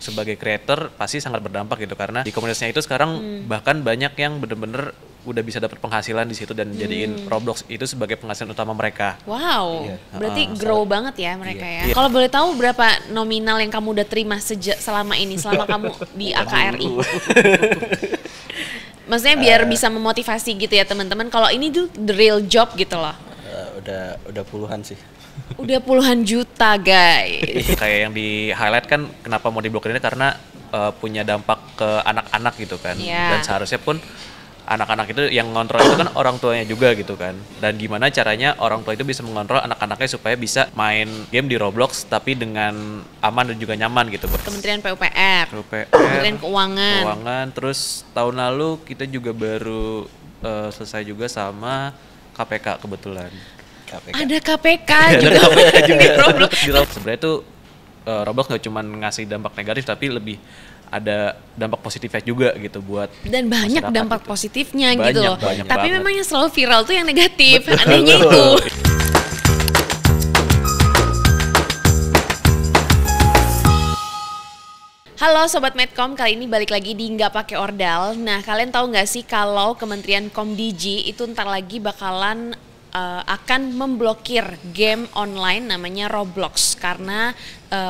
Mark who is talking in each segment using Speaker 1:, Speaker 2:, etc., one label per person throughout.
Speaker 1: sebagai creator pasti sangat berdampak gitu, karena di komunitasnya itu sekarang bahkan banyak yang bener-bener udah bisa dapat penghasilan di situ dan jadiin Roblox itu sebagai penghasilan utama mereka.
Speaker 2: Wow, berarti grow banget ya mereka ya.
Speaker 1: Iya.
Speaker 2: Kalau boleh tahu berapa nominal yang kamu udah terima selama ini, selama kamu di AKRI? Maksudnya biar bisa memotivasi gitu ya teman-teman. Kalau ini tuh the real job gitu loh.
Speaker 3: Udah puluhan sih.
Speaker 2: Udah puluhan juta guys.
Speaker 1: Kayak yang di highlight kan kenapa mau diblokir ini karena punya dampak ke anak-anak gitu kan.
Speaker 2: Yeah.
Speaker 1: Dan seharusnya pun anak-anak itu yang ngontrol itu kan orang tuanya juga gitu kan. Dan gimana caranya orang tua itu bisa mengontrol anak-anaknya supaya bisa main game di Roblox tapi dengan aman dan juga nyaman gitu.
Speaker 2: Kementerian PUPR,
Speaker 1: PUPR,
Speaker 2: Kementerian Keuangan.
Speaker 1: Terus tahun lalu kita juga baru selesai juga sama KPK kebetulan.
Speaker 2: Ada KPK juga.
Speaker 1: Di Roblox. Sebenarnya tuh Roblox nggak cuma ngasih dampak negatif tapi lebih ada dampak positifnya juga gitu buat
Speaker 2: dan banyak
Speaker 1: masyarakat
Speaker 2: dampak
Speaker 1: gitu.
Speaker 2: Positifnya
Speaker 1: Banyak,
Speaker 2: gitu loh.
Speaker 1: banyak
Speaker 2: Tapi
Speaker 1: banget.
Speaker 2: memang yang selalu viral tuh yang negatif. Anehnya itu. Halo Sobat Medcom, kali ini balik lagi di Nggak Pakai Ordal. Nah, kalian tahu nggak sih kalau Kementerian Komdigi itu ntar lagi bakalan akan memblokir game online namanya Roblox karena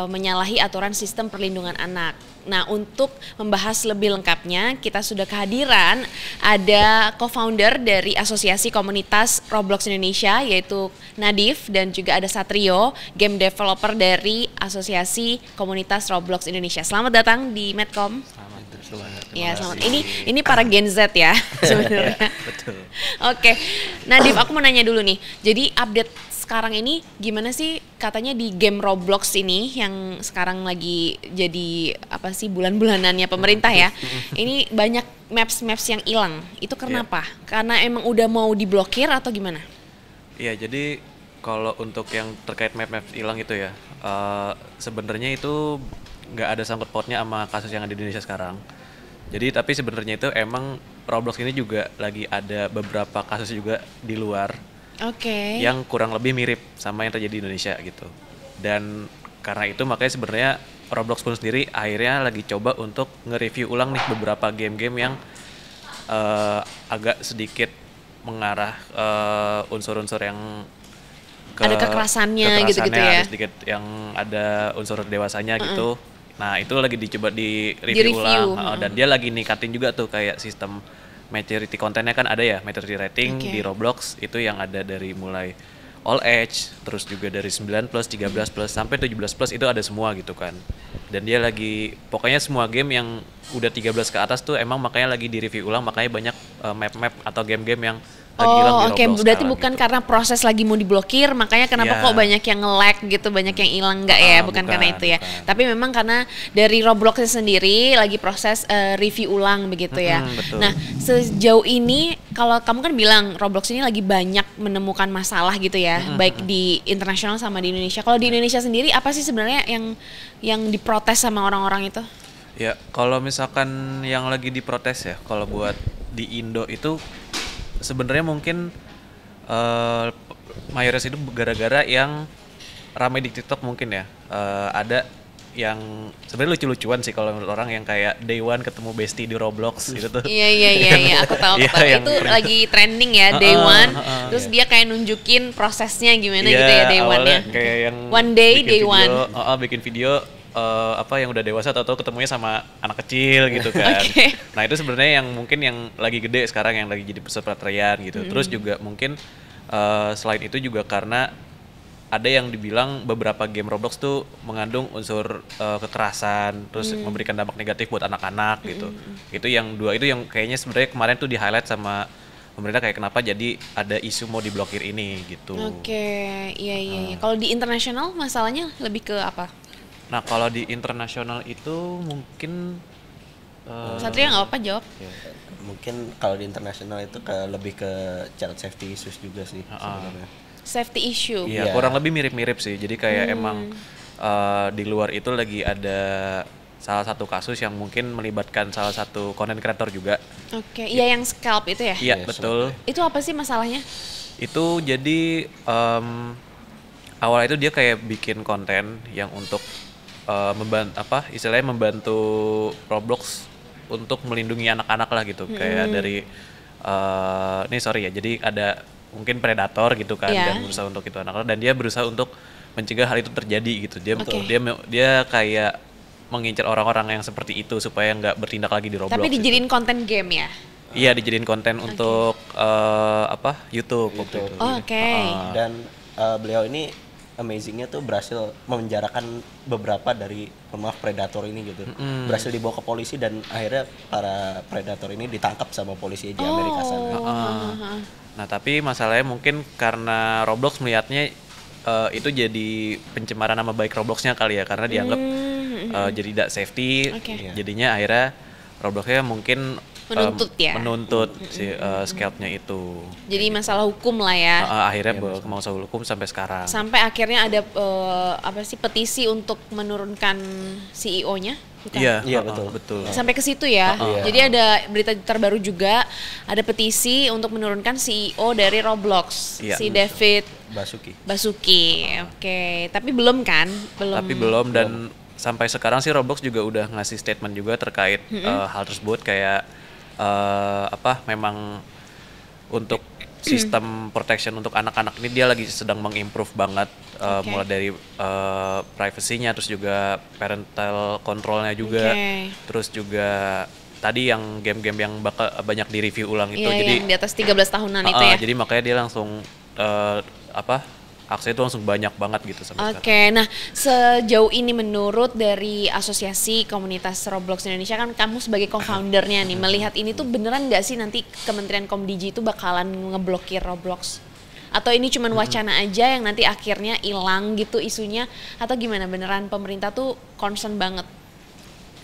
Speaker 2: menyalahi aturan sistem perlindungan anak. Nah, untuk membahas lebih lengkapnya, kita sudah kehadiran ada co-founder dari Asosiasi Komunitas Roblox Indonesia, yaitu Nadif, dan juga ada Satrio, game developer dari Asosiasi Komunitas Roblox Indonesia. Selamat datang di Medcom. Ya, selamat. Ini para Gen Z ya sebenarnya.
Speaker 1: Betul.
Speaker 2: Oke, Nadif, aku mau nanya dulu nih. Jadi update sekarang ini gimana sih, katanya di game Roblox ini yang sekarang lagi jadi apa sih bulan-bulanannya pemerintah ya. Ini banyak maps-maps yang hilang. Itu kenapa? Karena emang udah mau diblokir atau gimana?
Speaker 1: Iya, jadi kalau untuk yang terkait map-map hilang itu ya, sebenarnya itu nggak ada sangkut pautnya sama kasus yang ada di Indonesia sekarang. Jadi tapi sebenarnya itu emang Roblox ini juga lagi ada beberapa kasus juga di luar.
Speaker 2: Oke.
Speaker 1: Yang kurang lebih mirip sama yang terjadi di Indonesia gitu. Dan karena itu makanya sebenarnya Roblox pun sendiri akhirnya lagi coba untuk nge-review ulang nih beberapa game-game yang agak sedikit mengarah unsur-unsur yang
Speaker 2: ada kekerasannya gitu-gitu ya.
Speaker 1: Ada sedikit yang ada unsur dewasanya gitu. Nah, itu lagi dicoba di-review ulang. Dan dia lagi ningkatin juga tuh kayak sistem maturity kontennya kan ada ya, maturity rating di Roblox itu yang ada dari mulai all age, terus juga dari 9+, 13+, sampai 17+ itu ada semua gitu kan. Dan dia lagi, pokoknya semua game yang udah 13 ke atas tuh emang makanya lagi di-review ulang, makanya banyak map-map atau game-game yang lagi hilang di Roblox.
Speaker 2: Oke, berarti bukan gitu. Karena proses lagi mau diblokir, makanya kenapa kok banyak yang nge-lag gitu, banyak yang hilang nggak ya? Bukan karena itu ya. Tapi memang karena dari Roblox sendiri lagi proses review ulang begitu ya.
Speaker 1: Betul.
Speaker 2: Nah, sejauh ini kalau kamu kan bilang Roblox ini lagi banyak menemukan masalah gitu ya, baik di internasional sama di Indonesia. Kalau di Indonesia sendiri apa sih sebenarnya yang diprotes sama orang-orang itu?
Speaker 1: Ya, kalau misalkan yang lagi diprotes ya, kalau buat di Indo itu sebenarnya mungkin mayoritas itu gara-gara yang ramai di TikTok mungkin ya. Ada yang sebenarnya lucu-lucuan sih kalau menurut orang yang kayak Day One ketemu Bestie di Roblox gitu tuh.
Speaker 2: Iya, aku tahu. Itu lagi trending ya, Day One. Terus dia kayak nunjukin prosesnya gimana gitu ya Day One-nya.
Speaker 1: Kayak yang
Speaker 2: One Day, Day One.
Speaker 1: Bikin video yang udah dewasa atau ketemunya sama anak kecil gitu kan. Nah, itu sebenarnya yang mungkin yang lagi gede sekarang yang lagi jadi pusat perhatian gitu. Terus juga mungkin selain itu juga karena ada yang dibilang beberapa game Roblox tuh mengandung unsur kekerasan, terus memberikan dampak negatif buat anak-anak gitu. Itu yang dua itu yang kayaknya sebenarnya kemarin tuh di-highlight sama pemerintah kayak kenapa jadi ada isu mau diblokir ini gitu.
Speaker 2: Iya. Kalau di internasional masalahnya lebih ke apa?
Speaker 1: Nah, kalau di internasional itu mungkin
Speaker 2: Satria nggak apa-apa jawab.
Speaker 3: Mungkin kalau di internasional itu lebih ke child safety issues juga sih sebenarnya.
Speaker 2: Safety issue.
Speaker 1: Iya, kurang lebih mirip-mirip sih. Jadi kayak emang di luar itu lagi ada salah satu kasus yang mungkin melibatkan salah satu content creator juga.
Speaker 2: Iya yang scalp itu ya?
Speaker 1: Iya, betul.
Speaker 2: Itu apa sih masalahnya?
Speaker 1: Itu jadi awalnya itu dia kayak bikin konten yang untuk istilahnya membantu Roblox untuk melindungi anak-anak lah gitu. Kayak dari ini sorry ya, jadi ada mungkin predator gitu kan dan berusaha untuk itu anak-anak, dan dia berusaha untuk mencegah hal itu terjadi gitu. Dia kayak mengincar orang-orang yang seperti itu supaya nggak bertindak lagi di Roblox.
Speaker 2: Tapi dijadiin konten game ya?
Speaker 1: Iya, dijadiin konten untuk YouTube.
Speaker 2: Oke.
Speaker 3: Dan beliau ini amazingnya tuh berhasil memenjarakan beberapa dari predator ini gitu. Berhasil dibawa ke polisi dan akhirnya para predator ini ditangkap sama polisi di Amerika sana.
Speaker 1: Nah, tapi masalahnya mungkin karena Roblox melihatnya itu jadi pencemaran nama baik Robloxnya kali ya, karena dianggap jadi tidak safety. Jadinya akhirnya Robloxnya mungkin menuntut si scalp-nya itu.
Speaker 2: Jadi masalah hukum lah ya.
Speaker 1: Akhirnya masalah hukum sampai sekarang.
Speaker 2: Sampai akhirnya ada petisi untuk menurunkan CEO-nya.
Speaker 1: Iya, betul.
Speaker 2: Sampai ke situ ya. Jadi ada berita terbaru juga, ada petisi untuk menurunkan CEO dari Roblox, si David Baszucki. Oke, tapi belum kan?
Speaker 1: Tapi belum, dan sampai sekarang sih Roblox juga udah ngasih statement juga terkait hal tersebut, kayak memang untuk sistem protection untuk anak-anak ini dia lagi sedang mengimprove banget, mulai dari privacy-nya, terus juga parental control-nya juga, terus juga tadi yang game-game yang bakal banyak di-review ulang itu, jadi
Speaker 2: yang di atas 13 tahunan itu ya.
Speaker 1: Jadi makanya dia langsung aksesnya itu langsung banyak banget gitu sampai sekarang.
Speaker 2: Oke, nah sejauh ini menurut dari Asosiasi Komunitas Roblox Indonesia, kan kamu sebagai co-foundernya nih, melihat ini tuh beneran nggak sih nanti Kementerian Komdigi itu bakalan ngeblokir Roblox? Atau ini cuman wacana aja yang nanti akhirnya hilang gitu isunya? Atau gimana, beneran pemerintah tuh concern banget?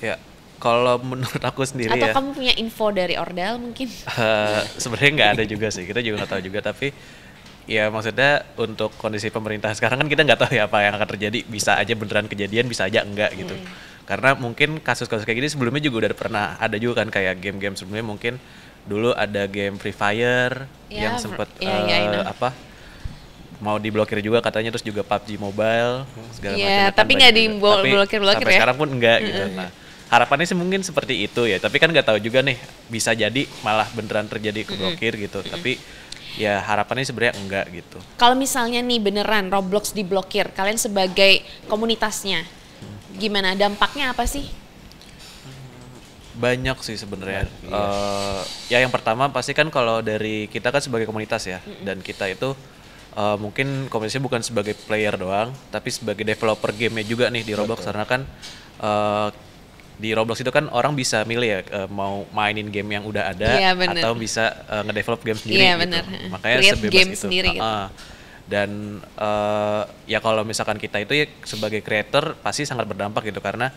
Speaker 1: Ya, kalau menurut aku sendiri
Speaker 2: atau kamu punya info dari Ordal mungkin?
Speaker 1: Sebenarnya nggak ada juga sih, kita juga nggak tahu juga, tapi ya maksudnya untuk kondisi pemerintah sekarang kan kita nggak tahu ya apa yang akan terjadi, bisa aja beneran kejadian, bisa aja enggak gitu. Karena mungkin kasus-kasus kayak gini sebelumnya juga udah pernah ada juga kan, kayak game-game sebelumnya mungkin dulu ada game Free Fire yang sempat mau diblokir juga katanya, terus juga PUBG Mobile segala macam.
Speaker 2: Tapi nggak diblokir ya.
Speaker 1: Sampai sekarang pun enggak gitu. Nah, harapannya sih mungkin seperti itu ya, tapi kan nggak tahu juga nih, bisa jadi malah beneran terjadi keblokir gitu. Tapi ya harapannya sebenarnya enggak gitu.
Speaker 2: Kalau misalnya nih beneran Roblox diblokir, kalian sebagai komunitasnya gimana, dampaknya apa sih?
Speaker 1: Banyak sih sebenarnya. Ya yang pertama pasti kan kalau dari kita kan sebagai komunitas ya, dan kita itu mungkin komunitasnya bukan sebagai player doang, tapi sebagai developer game-nya juga nih di Roblox. Karena kan di Roblox itu kan orang bisa milih ya, mau mainin game yang udah ada atau bisa ngedevelop game sendiri gitu. Makanya sebebas
Speaker 2: game
Speaker 1: itu.
Speaker 2: Sendiri, gitu.
Speaker 1: Dan ya kalau misalkan kita itu ya sebagai creator pasti sangat berdampak gitu, karena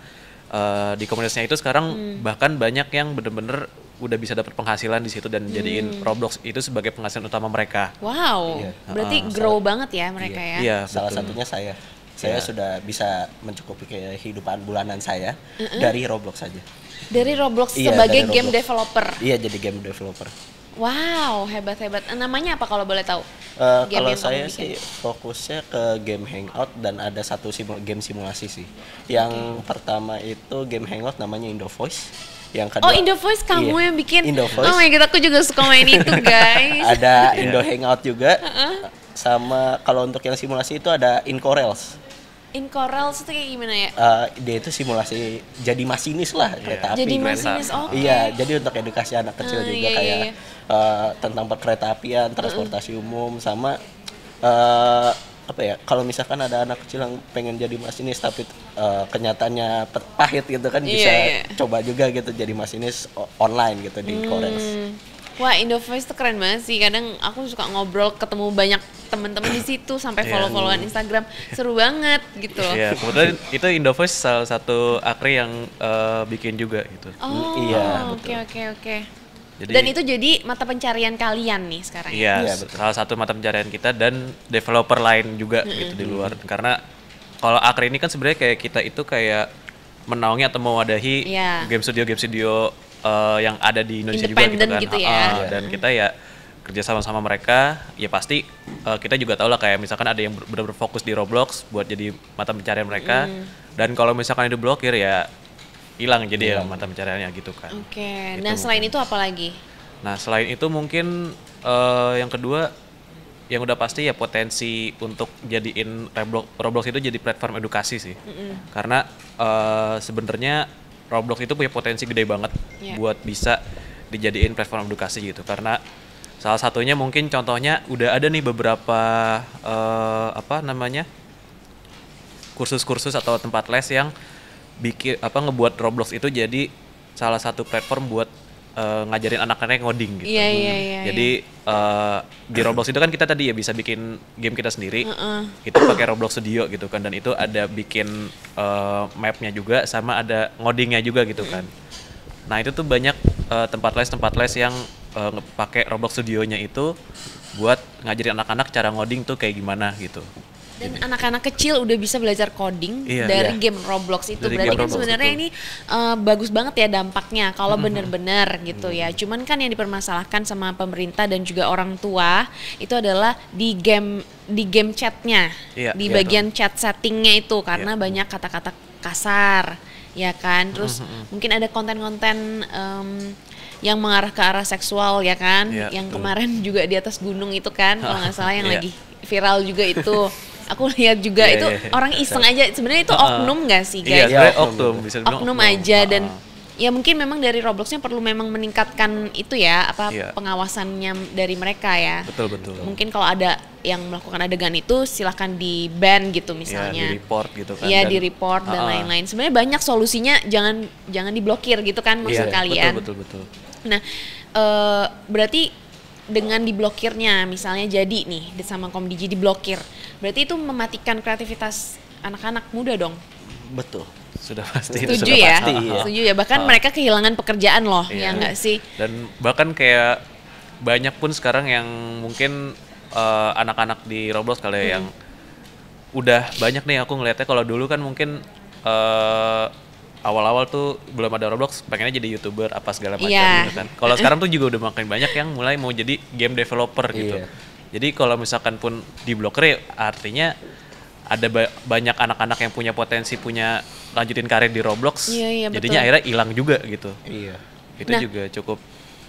Speaker 1: di komunitasnya itu sekarang bahkan banyak yang bener-bener udah bisa dapat penghasilan di situ dan jadiin Roblox itu sebagai penghasilan utama mereka.
Speaker 2: Wow, berarti grow banget ya mereka ya.
Speaker 3: Iya, salah satunya saya sudah bisa mencukupi kehidupan bulanan saya dari Roblox saja.
Speaker 2: Dari Roblox sebagai game developer?
Speaker 3: Iya, jadi game developer.
Speaker 2: Wow, hebat-hebat. Namanya apa kalau boleh tahu?
Speaker 3: Kalau saya sih fokusnya ke game Hangout dan ada satu game simulasi sih. Yang pertama itu game Hangout namanya Indovoice. Yang kedua,
Speaker 2: Indovoice kamu yang bikin?
Speaker 3: Indovoice.
Speaker 2: Oh my god, aku juga suka main itu guys.
Speaker 3: Ada Indo Hangout juga. Sama kalau untuk yang simulasi itu ada Incorels.
Speaker 2: Incorels itu kayak gimana ya?
Speaker 3: Dia itu simulasi jadi masinis lah kereta api.
Speaker 2: Jadi masinis,
Speaker 3: Iya, jadi untuk edukasi anak kecil juga kayak tentang perkereta apian, transportasi umum, sama kalau misalkan ada anak kecil yang pengen jadi masinis tapi kenyataannya pahit gitu kan, bisa coba juga gitu jadi masinis online gitu di Incorels.
Speaker 2: Wah, Indovoice tuh keren banget sih. Kadang aku suka ngobrol, ketemu banyak teman-teman di situ, sampai follow-followan Instagram, seru banget gitu.
Speaker 1: Iya, kebetulan itu Indovoice salah satu akri yang bikin juga gitu.
Speaker 2: Oke. Dan itu jadi mata pencarian kalian nih sekarang.
Speaker 1: Iya, salah satu mata pencarian kita dan developer lain juga gitu di luar. Karena kalau akri ini kan sebenarnya kayak kita itu kayak menaungi atau mewadahi game studio yang ada di Indonesia juga gitu kan.
Speaker 2: Ya.
Speaker 1: Dan kita ya kerja sama mereka, ya pasti kita juga tahu lah kayak misalkan ada yang benar-benar fokus di Roblox buat jadi mata pencarian mereka, dan kalau misalkan itu diblokir ya hilang jadi ya mata pencariannya gitu kan.
Speaker 2: Oke. Nah selain itu apa lagi?
Speaker 1: Nah selain itu mungkin yang kedua yang udah pasti ya potensi untuk jadiin Roblox itu jadi platform edukasi sih. Karena sebenarnya Roblox itu punya potensi gede banget buat bisa dijadiin platform edukasi gitu. Karena salah satunya mungkin contohnya udah ada nih beberapa kursus-kursus atau tempat les yang ngebuat Roblox itu jadi salah satu platform buat ngajarin anak-anak ngoding gitu.
Speaker 2: Iya.
Speaker 1: Jadi di Roblox itu kan kita tadi ya bisa bikin game kita sendiri. Itu pakai Roblox Studio gitu kan, dan itu ada bikin mapnya juga sama ada ngodingnya juga gitu kan. Nah itu tuh banyak tempat les yang pakai Roblox Studionya itu buat ngajarin anak-anak cara ngoding tuh kayak gimana gitu.
Speaker 2: Dan anak-anak kecil udah bisa belajar coding dari game Roblox itu.
Speaker 1: Dari
Speaker 2: berarti kan
Speaker 1: Roblox
Speaker 2: sebenarnya ini bagus banget ya dampaknya kalau bener-bener gitu ya. Cuman kan yang dipermasalahkan sama pemerintah dan juga orang tua itu adalah di game chatnya, di bagian chat settingnya itu, karena banyak kata-kata kasar ya kan. Terus mungkin ada konten-konten yang mengarah ke arah seksual ya kan, yang kemarin juga di atas gunung itu kan kalau nggak salah yang lagi viral juga itu. Aku lihat juga itu orang iseng aja, sebenarnya itu oknum nggak sih guys?
Speaker 1: Iya, oknum, bisa dibilang
Speaker 2: oknum aja. Dan ya mungkin memang dari Robloxnya perlu memang meningkatkan itu ya, pengawasannya dari mereka ya.
Speaker 1: Betul.
Speaker 2: Mungkin kalau ada yang melakukan adegan itu silahkan di ban gitu misalnya.
Speaker 1: Di report gitu kan.
Speaker 2: Iya, di report dan lain-lain. Sebenarnya banyak solusinya, jangan diblokir gitu kan maksud kalian.
Speaker 1: Betul.
Speaker 2: Nah, berarti dengan diblokirnya misalnya jadi nih sama Komdigi diblokir, berarti itu mematikan kreativitas anak-anak muda dong.
Speaker 3: Betul.
Speaker 1: Sudah pasti.
Speaker 2: Setuju ya? Setuju ya, bahkan mereka kehilangan pekerjaan loh, ya nggak sih?
Speaker 1: Dan bahkan kayak banyak pun sekarang yang mungkin anak-anak di Roblox kali yang udah banyak nih aku ngelihatnya. Kalau dulu kan mungkin awal-awal tuh belum ada Roblox, pengennya jadi YouTuber apa segala macam gitu kan. Kalau sekarang tuh juga udah makin banyak yang mulai mau jadi game developer gitu. Jadi kalau misalkan pun diblokir, artinya ada banyak anak-anak yang punya potensi lanjutin karir di Roblox, jadinya akhirnya hilang juga gitu. Itu juga cukup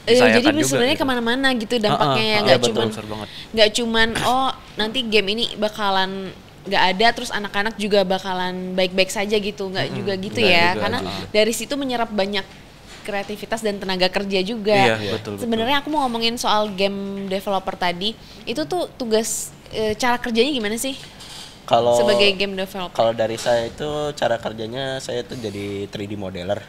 Speaker 2: jadi sebenarnya gitu. Kemana-mana gitu dampaknya ya, nggak cuman nanti game ini bakalan nggak ada terus anak-anak juga bakalan baik-baik saja gitu, nggak juga gitu ya, karena dari situ menyerap banyak kreativitas dan tenaga kerja juga.
Speaker 1: Betul.
Speaker 2: Sebenarnya aku mau ngomongin soal game developer tadi, itu tuh tugas cara kerjanya gimana sih? Sebagai game developer.
Speaker 3: Kalau dari saya itu cara kerjanya saya tuh jadi 3D modeler.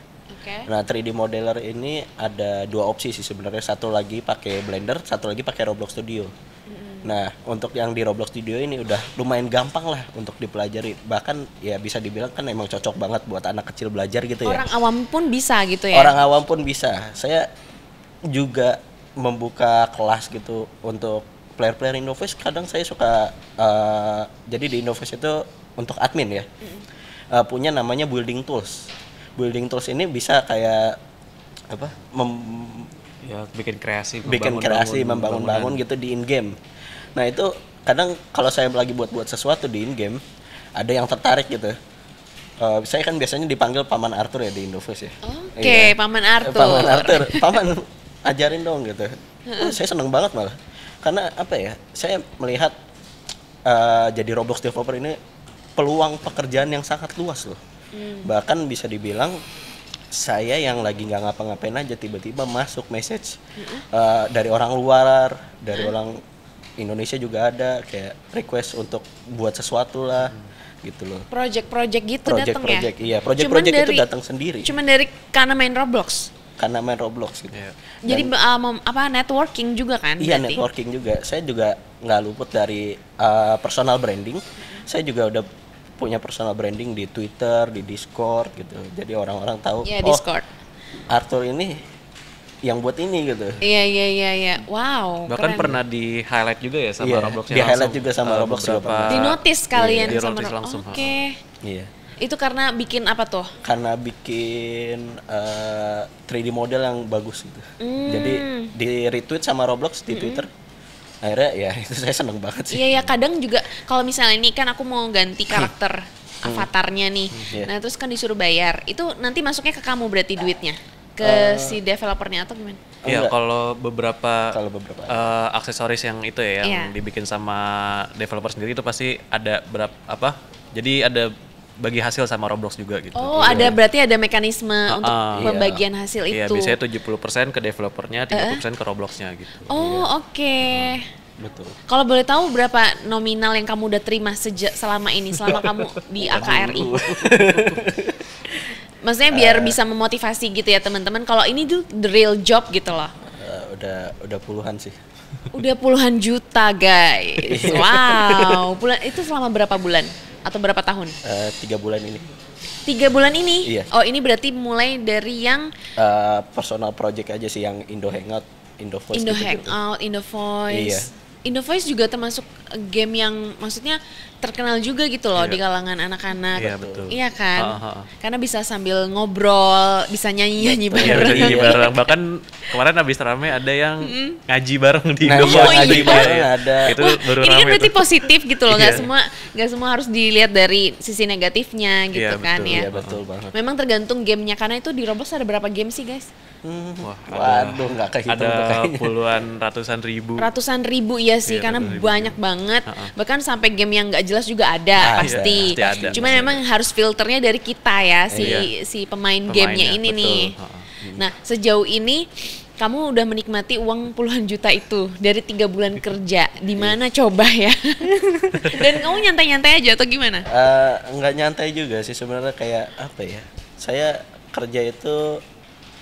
Speaker 3: Nah 3D modeler ini ada dua opsi sih sebenarnya, satu lagi pakai Blender, satu lagi pakai Roblox Studio. Nah, untuk yang di Roblox Studio ini udah lumayan gampang lah untuk dipelajari. Bahkan ya bisa dibilang kan emang cocok banget buat anak kecil belajar gitu ya.
Speaker 2: Orang awam pun bisa gitu ya?
Speaker 3: Orang awam pun bisa. Saya juga membuka kelas gitu untuk player-player Innoviz. Kadang saya suka, jadi di Innoviz itu untuk admin ya, punya namanya building tools. Building tools ini bisa kayak
Speaker 1: bikin kreasi,
Speaker 3: membangun gitu di in-game. Nah itu kadang kalau saya lagi buat sesuatu di in-game, ada yang tertarik gitu. Saya kan biasanya dipanggil Paman Arthur ya di Indoviz ya.
Speaker 2: Oke, Paman Arthur.
Speaker 3: Paman ajarin dong gitu. Saya seneng banget malah. Karena apa ya, saya melihat jadi Roblox developer ini peluang pekerjaan yang sangat luas loh. Bahkan bisa dibilang saya yang lagi nggak ngapa-ngapain aja tiba-tiba masuk message dari orang luar, dari orang Indonesia juga ada kayak request untuk buat sesuatu lah gitu loh.
Speaker 2: Project gitu datang ya?
Speaker 3: Iya, project itu datang sendiri.
Speaker 2: Cuman dari karena main Roblox?
Speaker 3: Karena main Roblox gitu.
Speaker 2: Jadi networking juga kan?
Speaker 3: Iya, networking juga. Saya juga nggak luput dari personal branding. Saya juga udah punya personal branding di Twitter, di Discord gitu. Jadi orang-orang tahu
Speaker 2: Discord.
Speaker 3: Arthur ini yang buat ini gitu.
Speaker 2: Iya. Wow.
Speaker 1: Bahkan keren. Pernah di highlight juga ya sama Roblox.
Speaker 3: Di highlight juga sama Roblox juga.
Speaker 2: Di notice kalian
Speaker 1: sama Roblox.
Speaker 2: Oke.
Speaker 3: Iya.
Speaker 2: Itu karena bikin apa tuh?
Speaker 3: Karena bikin 3D model yang bagus gitu. Jadi di retweet sama Roblox di Twitter. akhirnya ya itu saya seneng banget sih.
Speaker 2: Iya ya, kadang juga kalau misalnya ini kan aku mau ganti karakter avatarnya nih. Nah, terus kan disuruh bayar. Itu nanti masuknya ke kamu berarti duitnya? Ke si developernya atau gimana?
Speaker 1: Iya, kalau beberapa aksesoris yang itu ya yang dibikin sama developer sendiri itu pasti ada jadi ada bagi hasil sama Roblox juga gitu.
Speaker 2: Oh, berarti ada mekanisme untuk pembagian hasil itu.
Speaker 1: Iya, biasanya 70% ke developernya, 30% ke Robloxnya gitu.
Speaker 2: Oh, oke.
Speaker 3: Betul.
Speaker 2: Kalau boleh tahu berapa nominal yang kamu udah terima selama kamu di AKRI? Maksudnya biar bisa memotivasi gitu ya teman-teman. Kalau ini tuh the real job gitu loh.
Speaker 3: Udah puluhan sih.
Speaker 2: Udah puluhan juta guys. Wow. Itu selama berapa bulan? Atau berapa tahun?
Speaker 3: 3 bulan ini.
Speaker 2: 3 bulan ini?
Speaker 3: Iya.
Speaker 2: Oh, ini berarti mulai dari yang
Speaker 3: personal project aja sih, yang Indo Hangout, Indo Voice.
Speaker 2: Indo Hangout, Indo Voice.
Speaker 3: Iya.
Speaker 2: Indo Voice juga termasuk game yang maksudnya terkenal juga gitu loh di kalangan anak-anak.
Speaker 1: Iya, betul.
Speaker 2: Iya kan? Karena bisa sambil ngobrol, bisa nyanyi-nyanyi bareng.
Speaker 1: Iya, nyanyi bareng. Bahkan kemarin habis rame ada yang ngaji bareng di Indo
Speaker 3: Voice. Ngaji bareng ada.
Speaker 1: Itu baru
Speaker 2: ini
Speaker 1: rame.
Speaker 2: Kan berarti positif gitu loh,
Speaker 1: Iya.
Speaker 2: nggak semua harus dilihat dari sisi negatifnya gitu kan
Speaker 1: betul.
Speaker 2: ya.
Speaker 3: Iya, betul banget.
Speaker 2: Memang tergantung gamenya, karena itu di Roblox ada berapa game sih guys?
Speaker 1: Wah,
Speaker 3: Waduh, nggak kehitung tuh
Speaker 1: ada
Speaker 3: kayaknya.
Speaker 1: puluhan ratusan ribu.
Speaker 2: Ratusan ribu iya sih, karena banyak banget. Bahkan sampai game yang nggak jelas juga ada pasti.
Speaker 1: Pasti ada.
Speaker 2: Cuman memang harus filternya dari kita ya, si pemain gamenya ini
Speaker 1: betul.
Speaker 2: nih. Nah, sejauh ini kamu udah menikmati uang puluhan juta itu dari 3 bulan kerja. Di mana coba ya? Dan kamu nyantai-nyantai aja atau gimana?
Speaker 3: Nggak nyantai juga sih sebenarnya, kayak apa ya? Saya kerja itu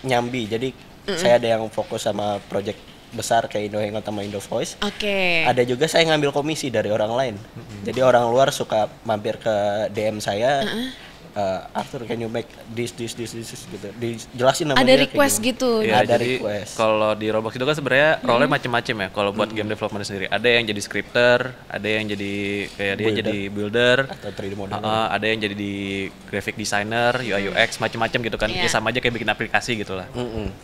Speaker 3: nyambi, jadi saya ada yang fokus sama project besar kayak Indo Hangout sama Indo Voice.
Speaker 2: Oke.
Speaker 3: Ada juga saya ngambil komisi dari orang lain. Jadi orang luar suka mampir ke DM saya, Arthur, can you make this gitu. Dijelasin namanya.
Speaker 2: Ada request gitu.
Speaker 1: Ya,
Speaker 3: ada
Speaker 1: jadi
Speaker 3: request.
Speaker 1: kalau di Roblox itu kan sebenarnya role-nya macam-macam ya. Kalau buat game development sendiri, ada yang jadi scripter, ada yang jadi kayak dia jadi builder,
Speaker 3: Atau 3D modeler.
Speaker 1: ada yang jadi di graphic designer, UI UX, macam-macam gitu kan. Ya sama aja kayak bikin aplikasi gitu lah.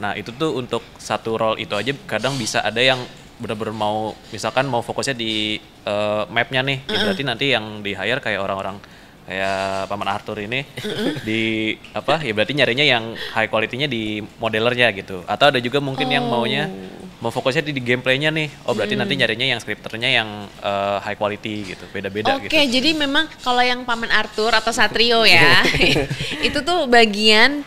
Speaker 1: Nah, itu tuh untuk satu role itu aja kadang bisa ada yang benar-benar misalkan mau fokusnya di mapnya nih, ya berarti nanti yang di hire kayak orang-orang kayak Paman Arthur ini di ya berarti nyarinya yang high quality-nya di modelernya gitu. Atau ada juga mungkin yang mau fokusnya di gameplaynya nih. Oh, berarti nanti nyarinya yang scripternya yang high quality gitu. Beda-beda gitu.
Speaker 2: Oke, jadi memang kalau yang Paman Arthur atau Satrio ya, itu tuh bagian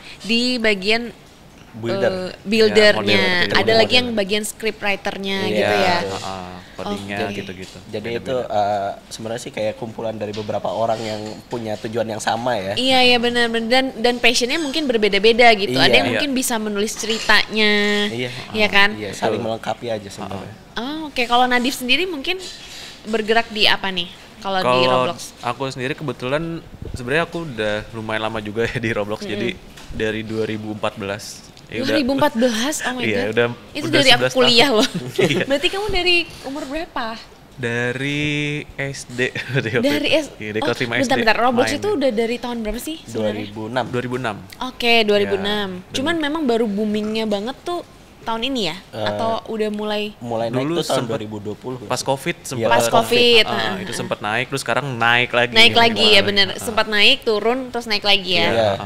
Speaker 2: buildernya.
Speaker 1: Ya,
Speaker 2: ada lagi yang bagian scriptwriternya gitu ya.
Speaker 1: Codingnya gitu-gitu.
Speaker 3: Jadi itu sebenarnya sih kayak kumpulan dari beberapa orang yang punya tujuan yang sama ya.
Speaker 2: Iya benar dan passionnya mungkin berbeda-beda gitu.
Speaker 3: Iya.
Speaker 2: Ada yang mungkin bisa menulis ceritanya, iya kan?
Speaker 3: Iya, saling melengkapi aja sebenarnya.
Speaker 2: Oke. Kalau Nadif sendiri mungkin bergerak di apa nih? Kalau di Roblox?
Speaker 1: Aku sendiri kebetulan sebenarnya aku udah lumayan lama juga ya di Roblox. Jadi dari 2014.
Speaker 2: 2014, oh my
Speaker 1: iya,
Speaker 2: god. Itu dari aku kuliah loh. Berarti kamu dari umur berapa?
Speaker 1: Dari SD.
Speaker 2: Dari kelas 5 SD. Bentar, Roblox itu udah dari tahun berapa sih sebenarnya?
Speaker 1: 2006.
Speaker 2: Oke, 2006. Cuman memang baru boomingnya banget tuh tahun ini ya? Atau udah mulai
Speaker 3: naik tuh tahun 2020.
Speaker 1: Pas Covid sempat.
Speaker 2: Pas Covid.
Speaker 1: Itu sempat naik, terus sekarang naik lagi.
Speaker 2: Naik lagi ya bener. Sempat naik, turun, terus naik lagi ya.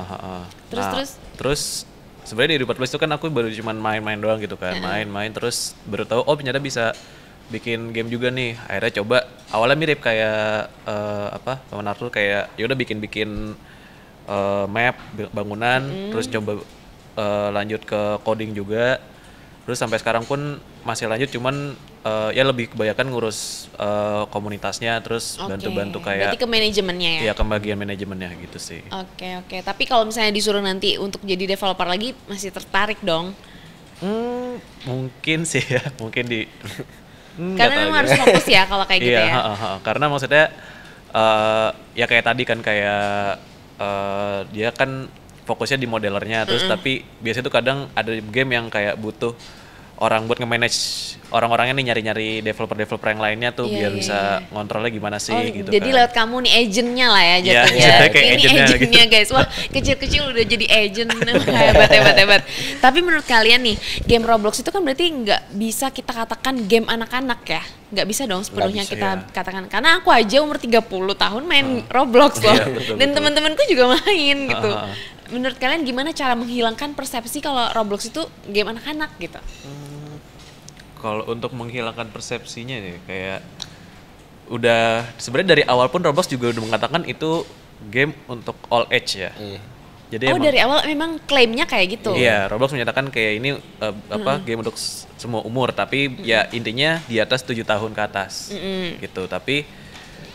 Speaker 1: Terus sebenarnya di 2014 itu kan aku baru cuman main-main doang gitu kan. Main-main terus baru tahu ternyata bisa bikin game juga nih. Akhirnya coba, awalnya mirip kayak Paman Arthur, kayak ya udah bikin map, bangunan, terus coba lanjut ke coding juga. Terus sampai sekarang pun masih lanjut, cuman ya lebih kebanyakan ngurus komunitasnya, terus bantu-bantu kayak
Speaker 2: berarti ke manajemennya ya?
Speaker 1: Iya, ke bagian manajemennya gitu sih.
Speaker 2: Oke. Tapi kalau misalnya disuruh nanti untuk jadi developer lagi, masih tertarik dong?
Speaker 1: Mungkin sih ya, mungkin
Speaker 2: karena memang harus fokus ya kalau kayak gitu ya?
Speaker 1: Karena maksudnya ya kayak tadi kan kayak dia kan fokusnya di modelernya, terus tapi biasanya tuh kadang ada game yang kayak butuh orang buat nge-manage orang-orangnya nih, nyari-nyari developer yang lainnya tuh biar bisa ngontrolnya gimana sih gitu
Speaker 2: jadi
Speaker 1: kan.
Speaker 2: lewat kamu nih agentnya lah ya jatuhnya.
Speaker 1: Iya, kayak
Speaker 2: ini agentnya
Speaker 1: gitu.
Speaker 2: guys. Wah, kecil-kecil udah jadi agent. hebat. Tapi menurut kalian nih, game Roblox itu kan berarti nggak bisa kita katakan game anak-anak ya? Nggak bisa dong sepenuhnya kita katakan. Karena aku aja umur 30 tahun main Roblox loh.
Speaker 1: Betul,
Speaker 2: dan teman-temanku juga main gitu. Menurut kalian gimana cara menghilangkan persepsi kalau Roblox itu game anak-anak gitu?
Speaker 1: Kalau untuk menghilangkan persepsinya nih, kayak udah sebenarnya dari awal pun Roblox juga udah mengatakan itu game untuk all age ya. Jadi
Speaker 2: dari awal memang klaimnya kayak gitu.
Speaker 1: Iya, Roblox menyatakan kayak ini game untuk semua umur, tapi ya intinya di atas 7 tahun ke atas gitu. Tapi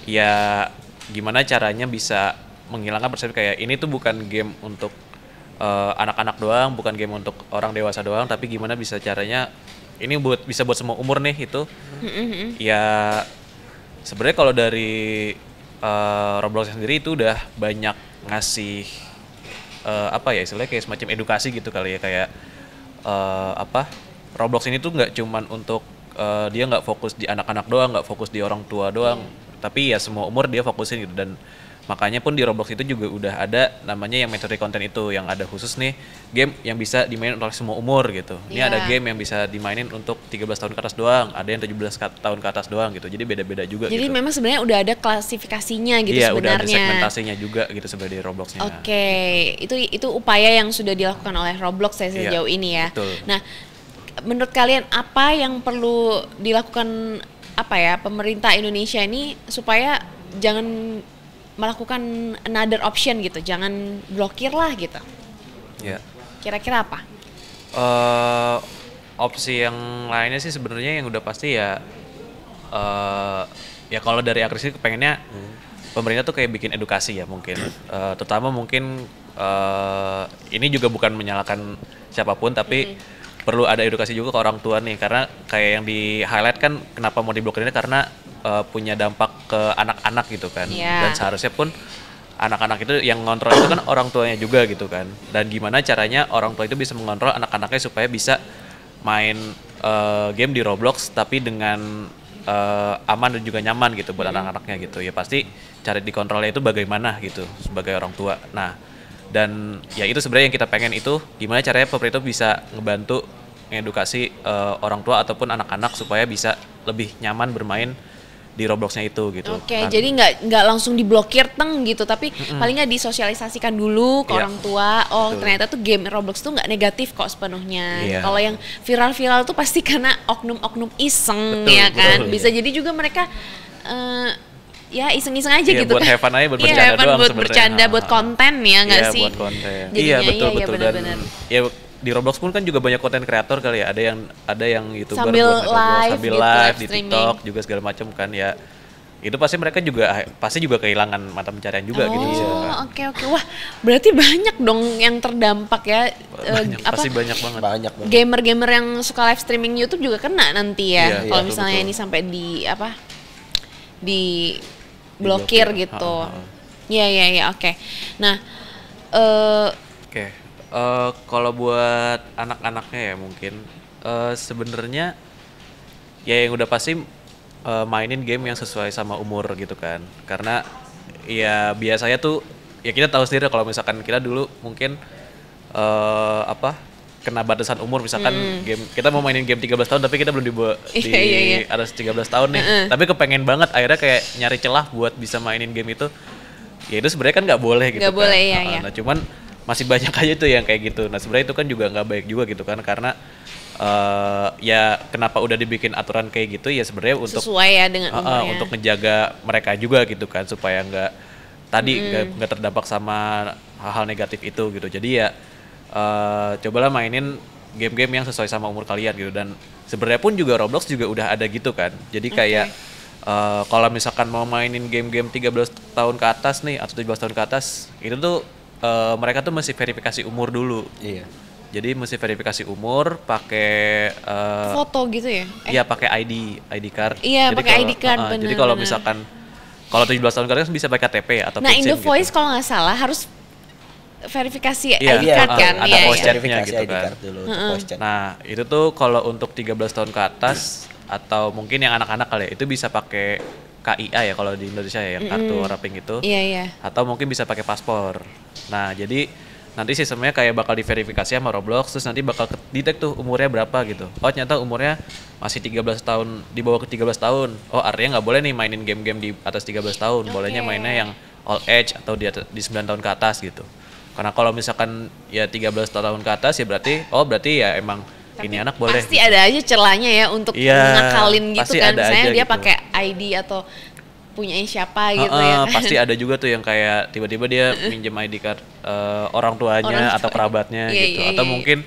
Speaker 1: ya gimana caranya bisa menghilangkan persepsi kayak ini tuh bukan game untuk anak-anak doang, bukan game untuk orang dewasa doang, tapi gimana bisa caranya ini bisa buat semua umur nih itu. Ya sebenarnya kalau dari Roblox sendiri itu udah banyak ngasih istilahnya kayak semacam edukasi gitu kali ya, kayak Roblox ini tuh nggak cuman untuk dia nggak fokus di anak-anak doang, nggak fokus di orang tua doang, tapi ya semua umur dia fokusin gitu. Dan makanya pun di Roblox itu juga udah ada namanya yang mandatory content itu, yang ada khusus nih game yang bisa dimainin oleh semua umur gitu. Ini ada game yang bisa dimainin untuk 13 tahun ke atas doang, ada yang 17 tahun ke atas doang gitu. Jadi beda-beda juga
Speaker 2: gitu. Jadi memang sebenarnya udah ada klasifikasinya gitu
Speaker 1: sebenarnya. Iya, udah ada segmentasinya juga gitu sebenarnya di Robloxnya.
Speaker 2: Oke, itu upaya yang sudah dilakukan oleh Roblox sejauh ini ya.
Speaker 1: Betul.
Speaker 2: Nah, menurut kalian apa yang perlu dilakukan pemerintah Indonesia ini supaya jangan melakukan another option gitu, jangan blokir lah gitu.
Speaker 1: Ya.
Speaker 2: Kira-kira apa?
Speaker 1: Opsi yang lainnya sih sebenarnya yang udah pasti ya kalau dari aku sih pengennya pemerintah tuh kayak bikin edukasi ya mungkin, terutama mungkin ini juga bukan menyalahkan siapapun, tapi perlu ada edukasi juga ke orang tua nih, karena kayak yang di highlight kan kenapa mau diblokir ini karena punya dampak ke anak-anak gitu kan. Dan seharusnya pun anak-anak itu yang ngontrol itu kan orang tuanya juga gitu kan. Dan gimana caranya orang tua itu bisa mengontrol anak-anaknya supaya bisa main game di Roblox tapi dengan aman dan juga nyaman gitu buat anak-anaknya gitu. Ya pasti cara dikontrolnya itu bagaimana gitu sebagai orang tua. Nah, dan ya itu sebenarnya yang kita pengen itu gimana caranya pemerintah bisa ngebantu ngedukasi orang tua ataupun anak-anak supaya bisa lebih nyaman bermain di Robloxnya itu gitu.
Speaker 2: Oke, jadi nggak langsung diblokir gitu, tapi paling nggak disosialisasikan dulu ke orang tua. Oh, ternyata tuh game Roblox tuh nggak negatif kok sepenuhnya. Kalau yang viral-viral tuh pasti karena oknum-oknum iseng ya kan. Bisa jadi juga mereka ya iseng-iseng aja gitu
Speaker 1: buat have fun aja, buat bercanda doang
Speaker 2: buat bercanda, buat konten ya nggak sih?
Speaker 1: Buat konten.
Speaker 2: Jadinya,
Speaker 1: betul.
Speaker 2: Benar-benar.
Speaker 1: Ya di Roblox pun kan juga banyak konten kreator kali ya, ada yang YouTuber
Speaker 2: sambil
Speaker 1: buat live di
Speaker 2: streaming.
Speaker 1: TikTok juga segala macam kan ya. Itu pasti mereka juga kehilangan mata pencarian juga gitu.
Speaker 2: Oke. Wah, berarti banyak dong yang terdampak ya.
Speaker 1: Pasti banyak banget.
Speaker 2: Gamer-gamer yang suka live streaming YouTube juga kena nanti ya. Kalau misalnya ini sampai di blokir gitu. Iya, oke. Nah,
Speaker 1: kalau buat anak-anaknya ya mungkin sebenarnya ya yang udah pasti mainin game yang sesuai sama umur gitu kan, karena ya biasanya tuh ya kita tahu sendiri kalau misalkan kita dulu mungkin kena batasan umur, misalkan game kita mau mainin game 13 tahun tapi kita belum di atas 13 tahun nih, tapi kepengen banget akhirnya kayak nyari celah buat bisa mainin game itu, ya itu sebenarnya kan nggak boleh gitu.
Speaker 2: Nggak boleh ya.
Speaker 1: Nah cuman masih banyak aja tuh yang kayak gitu. Nah sebenarnya itu kan juga nggak baik juga gitu kan, karena ya kenapa udah dibikin aturan kayak gitu ya sebenarnya untuk
Speaker 2: sesuai ya dengan umurnya,
Speaker 1: untuk ngejaga mereka juga gitu kan, supaya nggak terdampak sama hal-hal negatif itu gitu. Jadi ya cobalah mainin game-game yang sesuai sama umur kalian gitu. Dan sebenarnya pun juga Roblox juga udah ada gitu kan. Jadi kayak kalau misalkan mau mainin game-game 13 tahun ke atas nih atau 17 tahun ke atas, itu tuh mereka tuh mesti verifikasi umur dulu.
Speaker 3: Iya.
Speaker 1: Jadi mesti verifikasi umur pakai
Speaker 2: foto gitu ya?
Speaker 1: Iya, pakai ID card.
Speaker 2: Iya, pakai ID card, benar.
Speaker 1: Jadi kalau misalkan kalau 17 tahun ke atas bisa pakai KTP atau
Speaker 2: nah,
Speaker 1: SIM
Speaker 2: Indovoice
Speaker 1: gitu.
Speaker 2: kalau nggak salah harus verifikasi
Speaker 1: Iya,
Speaker 2: ID card kan?
Speaker 1: ada
Speaker 2: Iya,
Speaker 1: voice
Speaker 2: iya.
Speaker 1: chat-nya
Speaker 3: verifikasi
Speaker 1: gitu
Speaker 3: ID
Speaker 1: kan.
Speaker 3: card dulu, untuk voice chat.
Speaker 1: Nah, itu tuh kalau untuk 13 tahun ke atas atau mungkin yang anak-anak kali ya, itu bisa pakai KIA ya kalau di Indonesia ya, yang kartu warna pink itu.
Speaker 2: Iya, iya.
Speaker 1: Atau mungkin bisa pakai paspor. Nah, jadi nanti sistemnya kayak bakal diverifikasi sama Roblox, terus nanti bakal detect tuh umurnya berapa gitu. Oh, ternyata umurnya masih 13 tahun, di bawah ke 13 tahun. Oh, artinya nggak boleh nih mainin game-game di atas 13 tahun. Bolehnya mainnya yang all age atau di 9 tahun ke atas gitu. Karena kalau misalkan ya 13 tahun ke atas ya berarti ya emang ini anak boleh.
Speaker 2: Pasti ada aja celahnya ya untuk ngakalin gitu
Speaker 1: pasti
Speaker 2: kan.
Speaker 1: ada
Speaker 2: Misalnya
Speaker 1: aja
Speaker 2: dia
Speaker 1: gitu.
Speaker 2: pakai ID atau punyanya siapa gitu ya kan.
Speaker 1: Pasti ada juga tuh yang kayak tiba-tiba dia minjem ID card orang tuanya atau kerabatnya
Speaker 2: Iya,
Speaker 1: gitu.
Speaker 2: iya,
Speaker 1: Atau
Speaker 2: iya.
Speaker 1: mungkin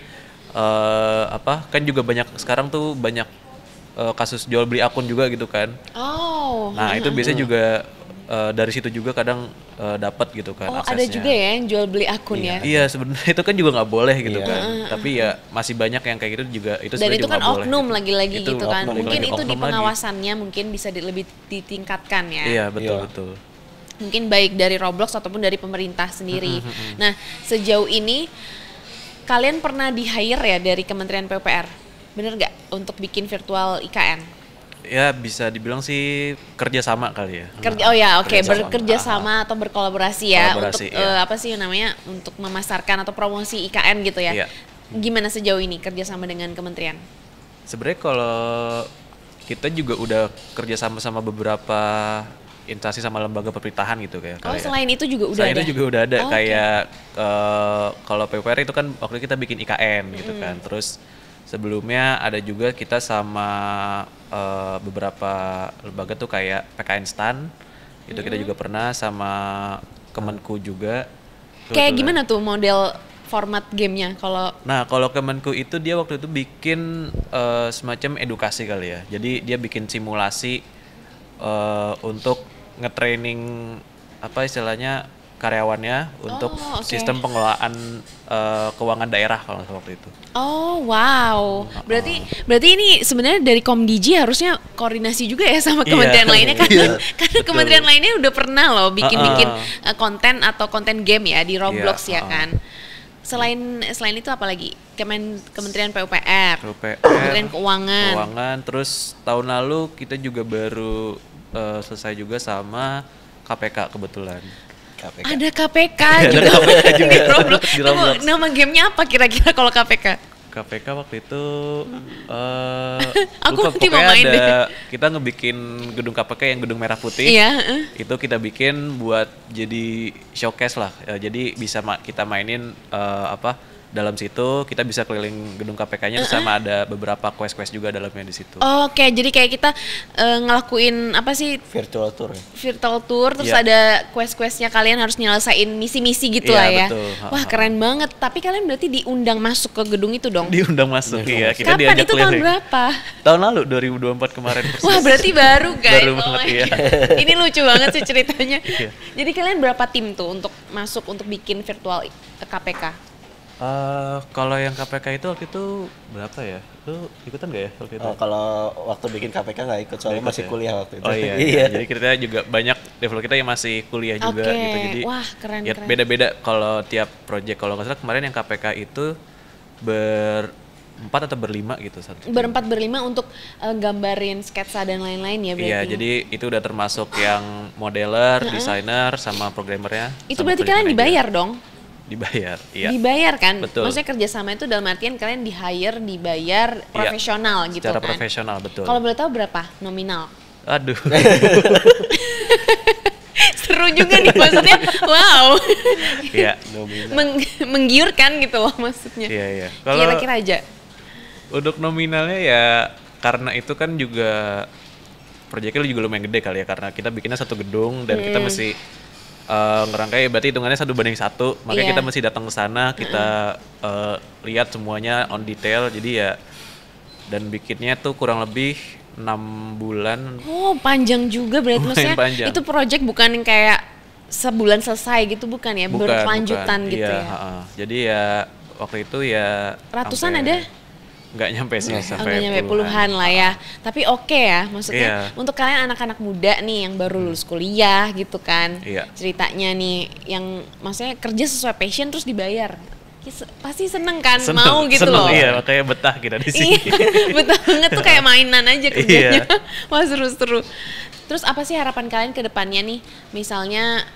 Speaker 1: kan juga banyak sekarang tuh banyak kasus jual beli akun juga gitu kan.
Speaker 2: Oh.
Speaker 1: Nah, itu biasanya juga dari situ juga kadang dapat gitu kan
Speaker 2: Oh,
Speaker 1: aksesnya.
Speaker 2: ada juga ya yang jual beli akun ya.
Speaker 1: Iya, sebenarnya itu kan juga nggak boleh gitu
Speaker 3: Iya.
Speaker 1: kan. Tapi ya masih banyak yang kayak gitu juga itu
Speaker 2: Dan
Speaker 1: sebenarnya
Speaker 2: itu
Speaker 1: juga
Speaker 2: kan
Speaker 1: nggak boleh
Speaker 2: oknum
Speaker 1: gitu.
Speaker 2: lagi-lagi
Speaker 1: Itu
Speaker 2: gitu kan.
Speaker 3: oknum
Speaker 2: Mungkin
Speaker 3: lagi.
Speaker 2: itu di
Speaker 1: Oknum lagi.
Speaker 2: pengawasannya mungkin bisa lebih ditingkatkan ya.
Speaker 1: Iya, betul
Speaker 3: Iya.
Speaker 1: betul.
Speaker 2: Mungkin baik dari Roblox ataupun dari pemerintah sendiri. Nah, sejauh ini kalian pernah di-hire ya dari Kementerian PUPR? Bener nggak untuk bikin virtual IKN?
Speaker 1: Ya bisa dibilang sih kerjasama kali ya.
Speaker 2: Oh ya, oke,
Speaker 1: Kerjasama.
Speaker 2: bekerja sama atau berkolaborasi ya
Speaker 1: Kolaborasi,
Speaker 2: untuk
Speaker 1: iya.
Speaker 2: apa sih namanya untuk memasarkan atau promosi IKN gitu ya.
Speaker 1: Iya.
Speaker 2: Gimana sejauh ini kerjasama dengan kementerian?
Speaker 1: Sebenarnya kalau kita juga udah kerjasama sama beberapa instansi sama lembaga pemerintahan gitu kayak.
Speaker 2: Oh,
Speaker 1: kali ya.
Speaker 2: selain itu juga udah
Speaker 1: Selain
Speaker 2: ada?
Speaker 1: itu juga udah ada
Speaker 2: Oh,
Speaker 1: kayak kalau PUPR itu kan waktu itu kita bikin IKN gitu kan. Terus sebelumnya ada juga kita sama beberapa lembaga tuh kayak PKN STAN. Itu kita juga pernah sama Kemenku juga.
Speaker 2: Kayak
Speaker 1: Kebetulan.
Speaker 2: gimana tuh model format gamenya kalau
Speaker 1: Nah, kalau Kemenku itu dia waktu itu bikin semacam edukasi kali ya. Jadi dia bikin simulasi untuk nge-training apa istilahnya karyawannya untuk
Speaker 2: oke.
Speaker 1: sistem pengelolaan keuangan daerah kalau nggak salah waktu itu.
Speaker 2: Oh wow, berarti ini sebenarnya dari Komdigi harusnya koordinasi juga ya sama
Speaker 1: Iya.
Speaker 2: kementerian lainnya kan?
Speaker 1: Iya,
Speaker 2: Karena
Speaker 1: betul.
Speaker 2: kementerian lainnya udah pernah loh bikin konten atau konten game ya di Roblox
Speaker 1: Iya,
Speaker 2: ya kan. Selain itu apa lagi? Kementerian PUPR,
Speaker 1: PUPR,
Speaker 2: Kementerian Keuangan.
Speaker 1: Keuangan, terus tahun lalu kita juga baru selesai juga sama KPK kebetulan.
Speaker 3: KPK.
Speaker 2: Ada KPK
Speaker 1: Ada
Speaker 2: juga,
Speaker 1: KPK juga
Speaker 2: di Roblox.
Speaker 1: di
Speaker 2: Tunggu,
Speaker 1: Roblox.
Speaker 2: nama gamenya apa kira-kira kalau KPK?
Speaker 1: KPK waktu itu
Speaker 2: Aku
Speaker 1: lupa,
Speaker 2: nanti mau
Speaker 1: pokoknya
Speaker 2: main
Speaker 1: ada
Speaker 2: deh.
Speaker 1: kita ngebikin gedung KPK yang gedung merah putih.
Speaker 2: Iya.
Speaker 1: Itu kita bikin buat jadi showcase lah. Jadi bisa kita mainin dalam situ, kita bisa keliling gedung KPK-nya terus sama ada beberapa quest-quest juga dalamnya di situ.
Speaker 2: Oke, jadi kayak kita ngelakuin apa sih
Speaker 3: Virtual tour ya.
Speaker 2: virtual tour, terus
Speaker 1: Iya.
Speaker 2: ada quest-questnya kalian harus nyelesain misi-misi gitu
Speaker 1: Iya,
Speaker 2: lah ya.
Speaker 1: betul.
Speaker 2: Wah keren banget. Tapi kalian berarti diundang masuk ke gedung itu dong?
Speaker 1: Diundang masuk ya, kita
Speaker 2: Kapan
Speaker 1: diajak
Speaker 2: itu tahun
Speaker 1: keliling.
Speaker 2: berapa?
Speaker 1: Tahun lalu 2024 kemarin. persis.
Speaker 2: Wah berarti baru guys.
Speaker 1: Baru
Speaker 2: Oh
Speaker 1: banget,
Speaker 2: my
Speaker 1: iya.
Speaker 2: God. Ini lucu banget sih ceritanya.
Speaker 1: Iya.
Speaker 2: Jadi kalian berapa tim tuh untuk masuk untuk bikin virtual KPK?
Speaker 1: Kalau yang KPK itu waktu itu berapa ya? Itu ikutan gak ya waktu itu?
Speaker 3: Oh, kalau waktu bikin KPK nggak ikut soalnya
Speaker 1: Nggak ikut
Speaker 3: masih
Speaker 1: ya?
Speaker 3: kuliah waktu itu.
Speaker 1: Oh iya, iya. Jadi kita juga banyak developer kita yang masih kuliah juga
Speaker 2: Oke.
Speaker 1: gitu. Jadi
Speaker 2: Wah, keren,
Speaker 1: ya
Speaker 2: keren.
Speaker 1: beda-beda kalau tiap project. Kalau nggak salah kemarin yang KPK itu berempat atau berlima gitu satu.
Speaker 2: Berempat berlima untuk gambarin sketsa dan lain-lain ya berarti.
Speaker 1: Iya, jadi itu udah termasuk yang modeler, desainer, sama programmernya.
Speaker 2: Itu
Speaker 1: sama
Speaker 2: berarti
Speaker 1: project
Speaker 2: kalian
Speaker 1: manager.
Speaker 2: dibayar dong?
Speaker 1: Dibayar, iya.
Speaker 2: Dibayar kan?
Speaker 1: Betul.
Speaker 2: Maksudnya kerjasama itu dalam artian kalian di-hire, dibayar profesional gitu
Speaker 1: Secara
Speaker 2: kan?
Speaker 1: profesional, betul.
Speaker 2: Kalau boleh tahu berapa nominal?
Speaker 1: Aduh.
Speaker 2: Seru juga nih maksudnya, wow.
Speaker 1: Iya.
Speaker 2: Menggiurkan gitu loh maksudnya.
Speaker 1: Iya, iya. Kalau
Speaker 2: Kira-kira aja.
Speaker 1: untuk nominalnya ya karena itu kan juga proyeknya juga lumayan gede kali ya karena kita bikinnya satu gedung dan kita mesti ngerangkai berarti hitungannya 1:1 makanya
Speaker 2: Iya.
Speaker 1: kita mesti datang ke sana kita lihat semuanya on detail jadi ya dan bikinnya tuh kurang lebih 6 bulan.
Speaker 2: Oh panjang juga berarti
Speaker 1: Lumayan
Speaker 2: maksudnya
Speaker 1: panjang.
Speaker 2: itu project bukan yang kayak sebulan selesai gitu bukan ya? Berkelanjutan
Speaker 1: bukan.
Speaker 2: gitu
Speaker 1: Iya,
Speaker 2: ya?
Speaker 1: Jadi ya waktu itu ya
Speaker 2: Ratusan
Speaker 1: sampai
Speaker 2: ada?
Speaker 1: nggak nyampe sih
Speaker 2: sampai nyampe puluhan lah ya. Tapi oke ya, maksudnya untuk kalian anak-anak muda nih yang baru lulus kuliah gitu kan. Ceritanya nih yang maksudnya kerja sesuai passion terus dibayar. Pasti seneng kan, mau gitu loh.
Speaker 1: Iya, makanya betah kita di sini.
Speaker 2: Betah banget tuh kayak mainan aja kerjanya. Wah seru-seru. Terus apa sih harapan kalian ke depannya nih? Misalnya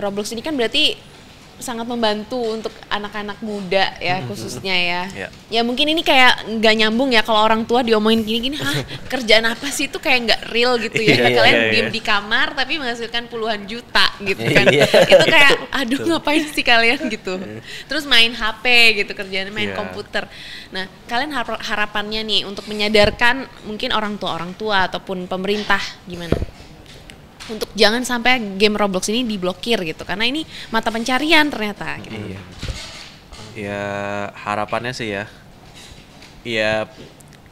Speaker 2: Roblox ini kan berarti sangat membantu untuk anak-anak muda ya khususnya ya. Ya mungkin ini kayak nggak nyambung ya kalau orang tua diomongin gini-gini, kerjaan apa sih itu kayak nggak real gitu ya. Kalian diem di kamar tapi menghasilkan puluhan juta gitu kan. Itu kayak aduh ngapain sih kalian gitu. Terus main HP gitu kerjaan main komputer. Nah kalian harapannya nih untuk menyadarkan mungkin orang tua ataupun pemerintah gimana? Untuk jangan sampai game Roblox ini diblokir gitu karena ini mata pencarian ternyata gitu.
Speaker 1: Ya harapannya sih ya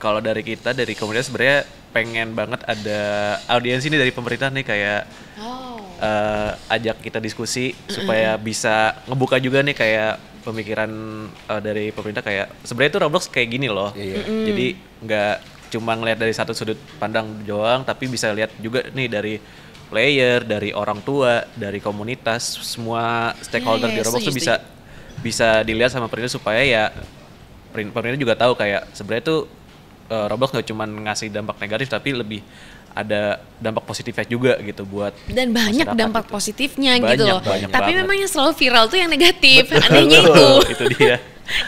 Speaker 1: kalau dari kita dari komunitas sebenarnya pengen banget ada audiensi ini dari pemerintah nih kayak ajak kita diskusi supaya bisa ngebuka juga nih kayak pemikiran dari pemerintah kayak sebenarnya itu Roblox kayak gini loh. Jadi nggak cuma ngeliat dari satu sudut pandang doang tapi bisa lihat juga nih dari player, dari orang tua, dari komunitas, semua stakeholder di Roblox tuh bisa dilihat sama pemerintah supaya ya pemerintah juga tahu kayak sebenarnya tuh Roblox nggak cuma ngasih dampak negatif tapi lebih ada dampak positifnya juga gitu buat
Speaker 2: dan banyak dampak
Speaker 1: gitu.
Speaker 2: Positifnya gitu loh. Tapi
Speaker 1: banget.
Speaker 2: Memang yang selalu viral tuh yang negatif.
Speaker 1: Betul,
Speaker 2: anehnya
Speaker 1: itu dia.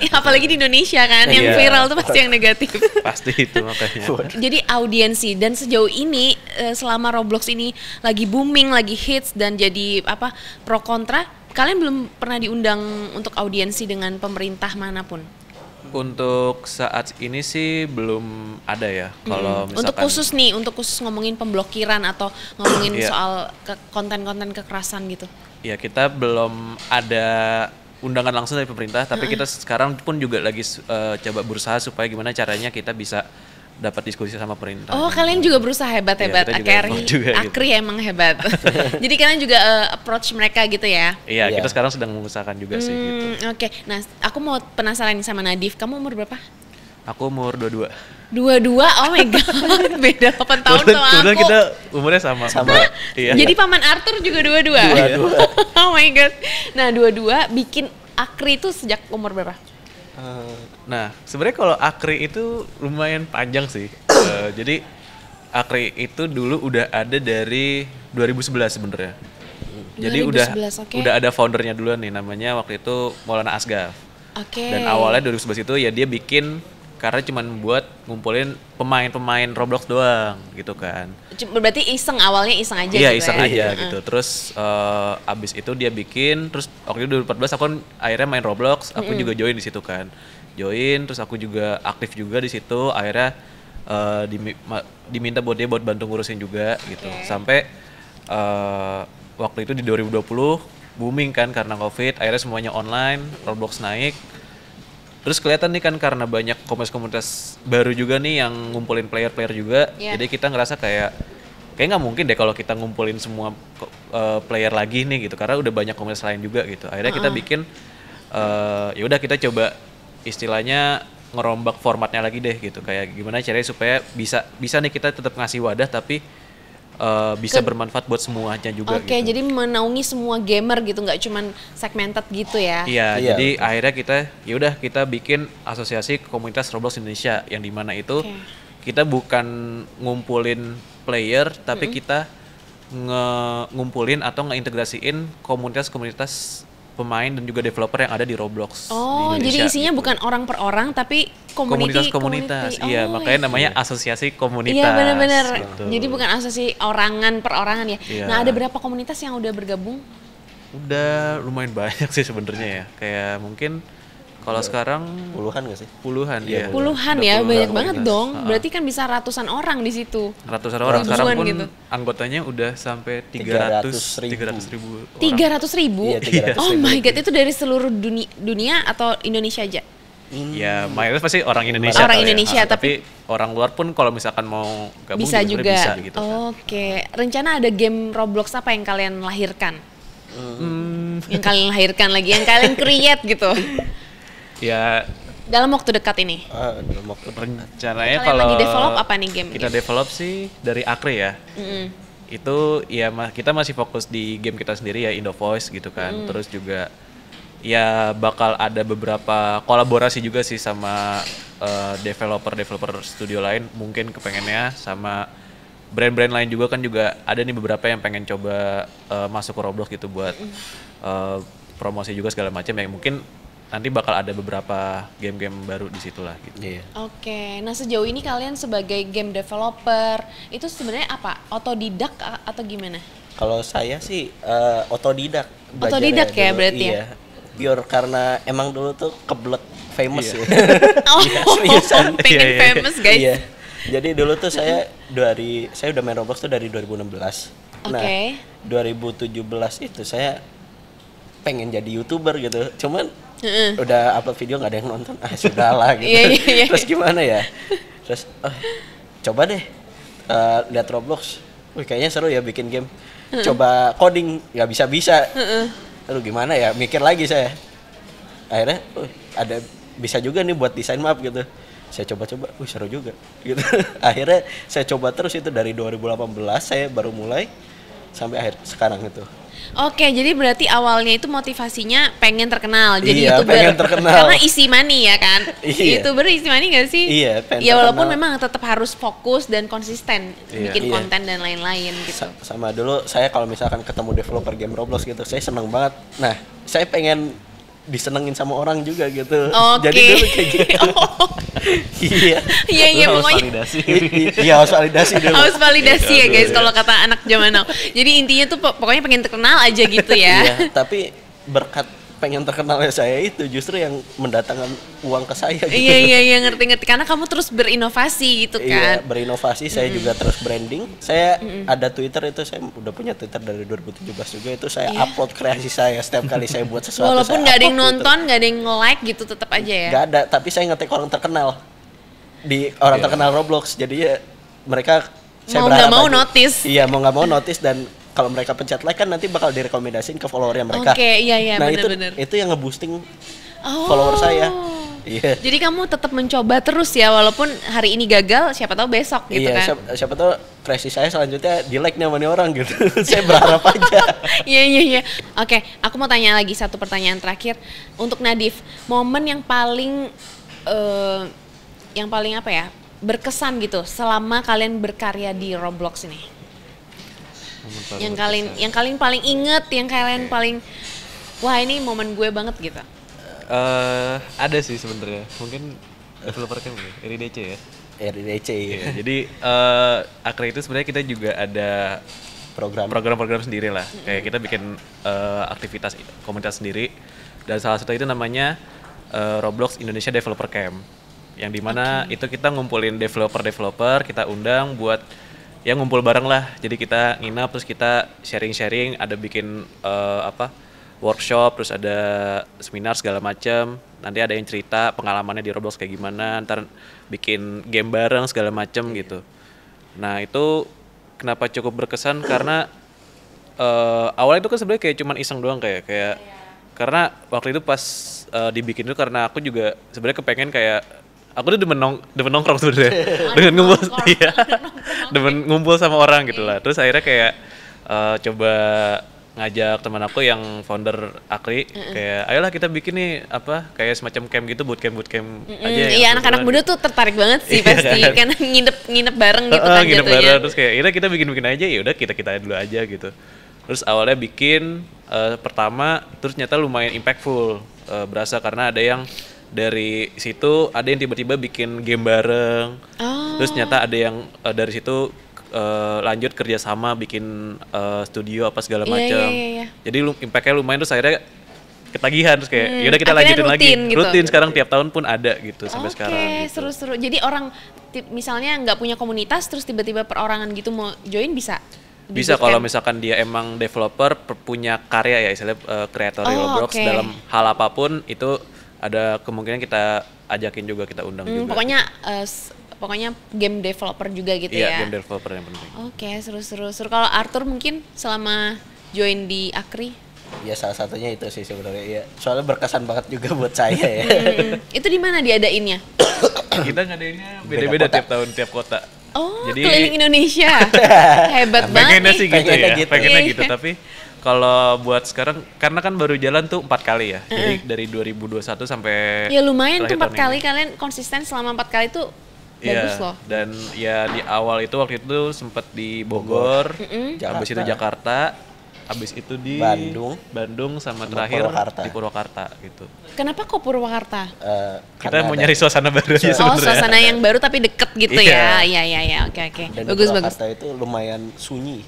Speaker 2: Ya, apalagi di Indonesia kan yang viral tuh pasti yang negatif.
Speaker 1: Pasti itu makanya.
Speaker 2: Jadi audiensi dan sejauh ini selama Roblox ini lagi booming, lagi hits dan jadi pro kontra, kalian belum pernah diundang untuk audiensi dengan pemerintah manapun?
Speaker 1: Untuk saat ini sih belum ada ya. Kalau misalkan
Speaker 2: untuk khusus ngomongin pemblokiran atau ngomongin soal konten-konten kekerasan gitu. Ya
Speaker 1: kita belum ada undangan langsung dari pemerintah, tapi kita sekarang pun juga lagi coba berusaha supaya gimana caranya kita bisa dapat diskusi sama pemerintah. Oh,
Speaker 2: kalian juga berusaha hebat-hebat. Akri emang hebat. Jadi kalian juga approach mereka gitu ya?
Speaker 1: Iya, kita sekarang sedang mengusahakan juga sih gitu.
Speaker 2: Oke. Nah, aku mau penasaran sama Nadif. Kamu umur berapa?
Speaker 1: Aku umur 22.
Speaker 2: 22? Oh my god, beda 8 tahun sama aku.
Speaker 1: Kebetulan kita umurnya sama.
Speaker 2: Jadi Paman Arthur juga 22? 22. Oh my god. Nah 22 bikin Akri itu sejak umur berapa?
Speaker 1: Nah sebenarnya kalau Akri itu lumayan panjang sih. Jadi Akri itu dulu udah ada dari 2011 sebenarnya. Jadi 2011, udah ada foundernya duluan nih, namanya waktu itu Maulana Asgaf. Dan awalnya 2011 itu ya dia bikin karena cuma buat ngumpulin pemain-pemain Roblox doang gitu kan.
Speaker 2: Berarti awalnya iseng aja
Speaker 1: gitu. Iya,
Speaker 2: iseng
Speaker 1: aja gitu. Terus abis itu dia bikin, terus waktu itu 2014 aku kan akhirnya main Roblox, aku juga join di situ kan. Terus aku juga aktif juga di situ. Akhirnya diminta buat dia buat bantu ngurusin juga gitu. Sampai waktu itu di 2020 booming kan karena Covid, akhirnya semuanya online, Roblox naik. Terus kelihatan nih kan karena banyak komunitas baru juga nih yang ngumpulin player-player juga. Jadi kita ngerasa kayak nggak mungkin deh kalau kita ngumpulin semua player lagi nih gitu. Karena udah banyak komunitas lain juga gitu. Akhirnya kita bikin, ya udah kita coba istilahnya ngerombak formatnya lagi deh gitu. Kayak gimana caranya supaya bisa nih kita tetap ngasih wadah tapi bisa bermanfaat buat semuanya juga.
Speaker 2: Oke, jadi menaungi semua gamer gitu, nggak cuman segmented gitu ya?
Speaker 1: Iya, jadi akhirnya kita bikin asosiasi komunitas Roblox Indonesia yang dimana itu kita bukan ngumpulin player, tapi kita ngumpulin atau ngeintegrasiin komunitas-komunitas pemain dan juga developer yang ada di Roblox.
Speaker 2: Oh, di jadi isinya gitu. Bukan orang per orang, tapi komunitas.
Speaker 1: Iya, makanya namanya asosiasi komunitas.
Speaker 2: Iya, benar-benar. Gitu. Jadi bukan asosiasi orangan per orangan ya. Nah, ada berapa komunitas yang udah bergabung?
Speaker 1: Udah lumayan banyak sih sebenarnya ya. Kayak mungkin kalau sekarang
Speaker 3: puluhan nggak sih?
Speaker 1: Puluhan ya.
Speaker 2: Puluhan ya, banyak banget dong. Berarti kan bisa ratusan orang di situ.
Speaker 1: Ratusan orang sekarang pun gitu. Anggotanya udah sampai 300 ribu.
Speaker 2: 300 ribu?
Speaker 3: Iya,
Speaker 2: oh my god, itu dari seluruh dunia atau Indonesia aja?
Speaker 1: Ya, mayoritas pasti orang Indonesia.
Speaker 2: Orang Indonesia, tapi
Speaker 1: orang luar pun kalau misalkan mau gabung
Speaker 2: bisa juga.
Speaker 1: Bisa gitu kan.
Speaker 2: Oke, rencana ada game Roblox apa yang kalian lahirkan? Yang kalian lahirkan lagi, yang kalian create gitu?
Speaker 1: Ya
Speaker 2: Dalam waktu dekat ini?
Speaker 3: Dalam waktu
Speaker 1: rencananya
Speaker 2: Kalian
Speaker 1: kalau
Speaker 2: lagi develop apa nih game?
Speaker 1: Kita develop sih dari Akri ya. Itu ya kita masih fokus di game kita sendiri ya, Indo Voice gitu kan. Terus juga ya bakal ada beberapa kolaborasi juga sih sama developer studio lain, mungkin kepengennya sama brand-brand lain juga kan, juga ada nih beberapa yang pengen coba masuk ke Roblox gitu buat promosi juga segala macam ya, mungkin nanti bakal ada beberapa game-game baru di situ lah gitu.
Speaker 3: Iya.
Speaker 2: Oke, nah sejauh ini kalian sebagai game developer itu sebenarnya apa? Otodidak atau gimana?
Speaker 3: Kalau saya sih otodidak.
Speaker 2: Otodidak ya
Speaker 3: dulu,
Speaker 2: berarti ya?
Speaker 3: Iya. Pure karena emang dulu tuh kebelet famous ya.
Speaker 2: Oh,
Speaker 3: seriusan.
Speaker 2: pengen
Speaker 1: Iya.
Speaker 2: famous guys.
Speaker 3: Iya. Jadi dulu tuh saya udah main Roblox tuh dari 2016. Nah,
Speaker 2: Oke.
Speaker 3: 2017 itu saya pengen jadi YouTuber gitu. Cuman udah upload video nggak ada yang nonton. Sudahlah gitu.
Speaker 2: Iya.
Speaker 3: Terus gimana ya? Terus coba deh lihat Roblox. Wih, kayaknya seru ya bikin game. Coba coding, nggak bisa. Aduh gimana ya? Mikir lagi saya. Akhirnya ada bisa juga nih buat desain map gitu. Saya coba-coba, seru juga gitu. Akhirnya saya coba terus itu dari 2018 saya baru mulai sampai akhir sekarang itu.
Speaker 2: Oke, jadi berarti awalnya itu motivasinya pengen terkenal jadi
Speaker 3: Iya,
Speaker 2: YouTuber.
Speaker 3: pengen terkenal.
Speaker 2: Karena easy money ya kan?
Speaker 3: Iya.
Speaker 2: YouTuber easy money gak sih?
Speaker 3: Iya, pengen
Speaker 2: ya walaupun
Speaker 3: terkenal.
Speaker 2: memang tetap harus fokus dan konsisten bikin
Speaker 3: Iya.
Speaker 2: konten dan lain-lain gitu.
Speaker 3: Sama dulu saya kalau misalkan ketemu developer game Roblox gitu, saya seneng banget. Nah, saya pengen disenengin sama orang juga gitu.
Speaker 2: Oke.
Speaker 3: Jadi dulu kayak gitu. Iya.
Speaker 2: Iya
Speaker 1: Lu harus
Speaker 2: pokoknya
Speaker 1: validasi.
Speaker 3: Iya, harus validasi dulu.
Speaker 2: harus validasi ya guys kalau kata anak zaman now. Jadi intinya tuh pokoknya pengen terkenal aja gitu ya.
Speaker 3: Iya, tapi berkat pengen terkenalnya saya itu justru yang mendatangkan uang ke saya gitu.
Speaker 2: Iya ngerti karena kamu terus berinovasi gitu
Speaker 3: Iya,
Speaker 2: kan.
Speaker 3: berinovasi, saya juga terus branding. Saya ada Twitter itu, saya udah punya Twitter dari 2017 juga, itu saya upload kreasi saya setiap kali saya buat sesuatu.
Speaker 2: Walaupun
Speaker 3: saya
Speaker 2: nggak ada yang
Speaker 3: upload gitu.
Speaker 2: nonton, nggak ada yang like gitu tetap aja ya.
Speaker 3: Nggak ada, tapi saya ngetek orang terkenal di orang terkenal Roblox, jadi ya mereka saya
Speaker 2: Mau
Speaker 3: berharap
Speaker 2: nggak mau
Speaker 3: aja-
Speaker 2: notice.
Speaker 3: Iya, mau nggak mau notice, dan kalau mereka pencet like kan nanti bakal direkomendasiin ke followernya mereka.
Speaker 2: Oke, iya
Speaker 3: Nah
Speaker 2: benar-benar.
Speaker 3: itu yang ngeboosting
Speaker 2: Oh.
Speaker 3: follower saya. Iya.
Speaker 2: Jadi kamu tetap mencoba terus ya walaupun hari ini gagal, siapa tahu besok gitu
Speaker 3: Iya,
Speaker 2: kan.
Speaker 3: siapa tahu kreasi saya selanjutnya di like nih sama nih orang gitu. Saya berharap aja.
Speaker 2: Iya. Oke, aku mau tanya lagi satu pertanyaan terakhir untuk Nadif. Momen yang paling apa ya? Berkesan gitu selama kalian berkarya di Roblox ini. Yang kalian paling inget, yang kalian paling wah ini momen gue banget gitu.
Speaker 1: Ada sih sebenarnya, mungkin developer kan RDC ya.
Speaker 3: RDC
Speaker 1: Iya, jadi Akri itu sebenarnya kita juga ada program-program sendiri lah. Kayak kita bikin aktivitas komunitas sendiri, dan salah satu itu namanya Roblox Indonesia Developer Camp, yang dimana itu kita ngumpulin developer, kita undang buat ya ngumpul bareng lah. Jadi kita nginap, terus kita sharing-sharing, ada bikin workshop, terus ada seminar segala macam. Nanti ada yang cerita pengalamannya di Roblox kayak gimana, ntar bikin game bareng segala macam gitu. Nah itu kenapa cukup berkesan karena awalnya itu kan sebenarnya kayak cuman iseng doang kayak karena waktu itu pas dibikin itu karena aku juga sebenarnya kepengen kayak aku tuh demen nongkrong sebenarnya dengan ngumpul demen ngumpul sama orang gitu lah. Terus akhirnya kayak coba ngajak teman aku yang founder Akri, kayak ayolah kita bikin nih kayak semacam camp gitu, bootcamp aja.
Speaker 2: Iya, anak-anak muda tuh tertarik banget sih pasti kan nginep bareng gitu kan
Speaker 1: nginep
Speaker 2: jatuhnya.
Speaker 1: bareng, terus kayak kita bikin aja, ya udah kita dulu aja gitu. Terus awalnya bikin pertama, terus ternyata lumayan impactful, berasa karena ada yang dari situ ada yang tiba-tiba bikin game bareng. Terus ternyata ada yang dari situ lanjut kerjasama bikin studio apa segala macam.
Speaker 2: Iya.
Speaker 1: Jadi impactnya lumayan, terus akhirnya ketagihan, terus kayak yaudah kita
Speaker 2: akhirnya
Speaker 1: lanjutin lagi.
Speaker 2: gitu.
Speaker 1: Rutin sekarang tiap tahun pun ada gitu sampai sekarang.
Speaker 2: Oke,
Speaker 1: Gitu.
Speaker 2: seru-seru. Jadi orang misalnya nggak punya komunitas terus tiba-tiba perorangan gitu mau join bisa? Di
Speaker 1: Bisa
Speaker 2: bootcamp?
Speaker 1: kalau misalkan dia emang developer punya karya ya, istilahnya kreator Roblox
Speaker 2: oke.
Speaker 1: dalam hal apapun itu ada kemungkinan kita ajakin juga, kita undang juga.
Speaker 2: Pokoknya game developer juga gitu
Speaker 1: Iya,
Speaker 2: ya.
Speaker 1: game developer yang penting.
Speaker 2: Oke, seru-seru. Kalau Arthur mungkin selama join di Akri?
Speaker 3: Ya salah satunya itu sih sebenarnya ya. Soalnya berkesan banget juga buat saya ya.
Speaker 2: Itu di mana diadainnya?
Speaker 1: Kita ngadainnya beda-beda tiap tahun, tiap kota.
Speaker 2: Oh,
Speaker 1: jadi
Speaker 2: keliling Indonesia. Hebat banget
Speaker 1: pengennya
Speaker 2: nih.
Speaker 1: sih gitu ya, pengennya
Speaker 2: Iya.
Speaker 1: gitu. Tapi kalau buat sekarang, karena kan baru jalan tuh 4 kali ya. Jadi dari 2021 sampai
Speaker 2: Ya lumayan tuh
Speaker 1: terakhir
Speaker 2: 4
Speaker 1: tahun
Speaker 2: kali
Speaker 1: ini.
Speaker 2: kalian konsisten selama 4 kali tuh bagus loh.
Speaker 1: Dan ya di awal itu waktu itu sempat di Bogor, habis itu Jakarta, habis itu di Bandung sama terakhir di Purwakarta gitu.
Speaker 2: Kenapa kok Purwakarta?
Speaker 1: Kita mau nyari suasana baru aja
Speaker 2: Oh,
Speaker 1: sebenarnya.
Speaker 2: suasana yang baru tapi deket gitu ya. Iya, oke.
Speaker 3: Dan
Speaker 2: Bagus.
Speaker 3: Purwakarta itu lumayan sunyi.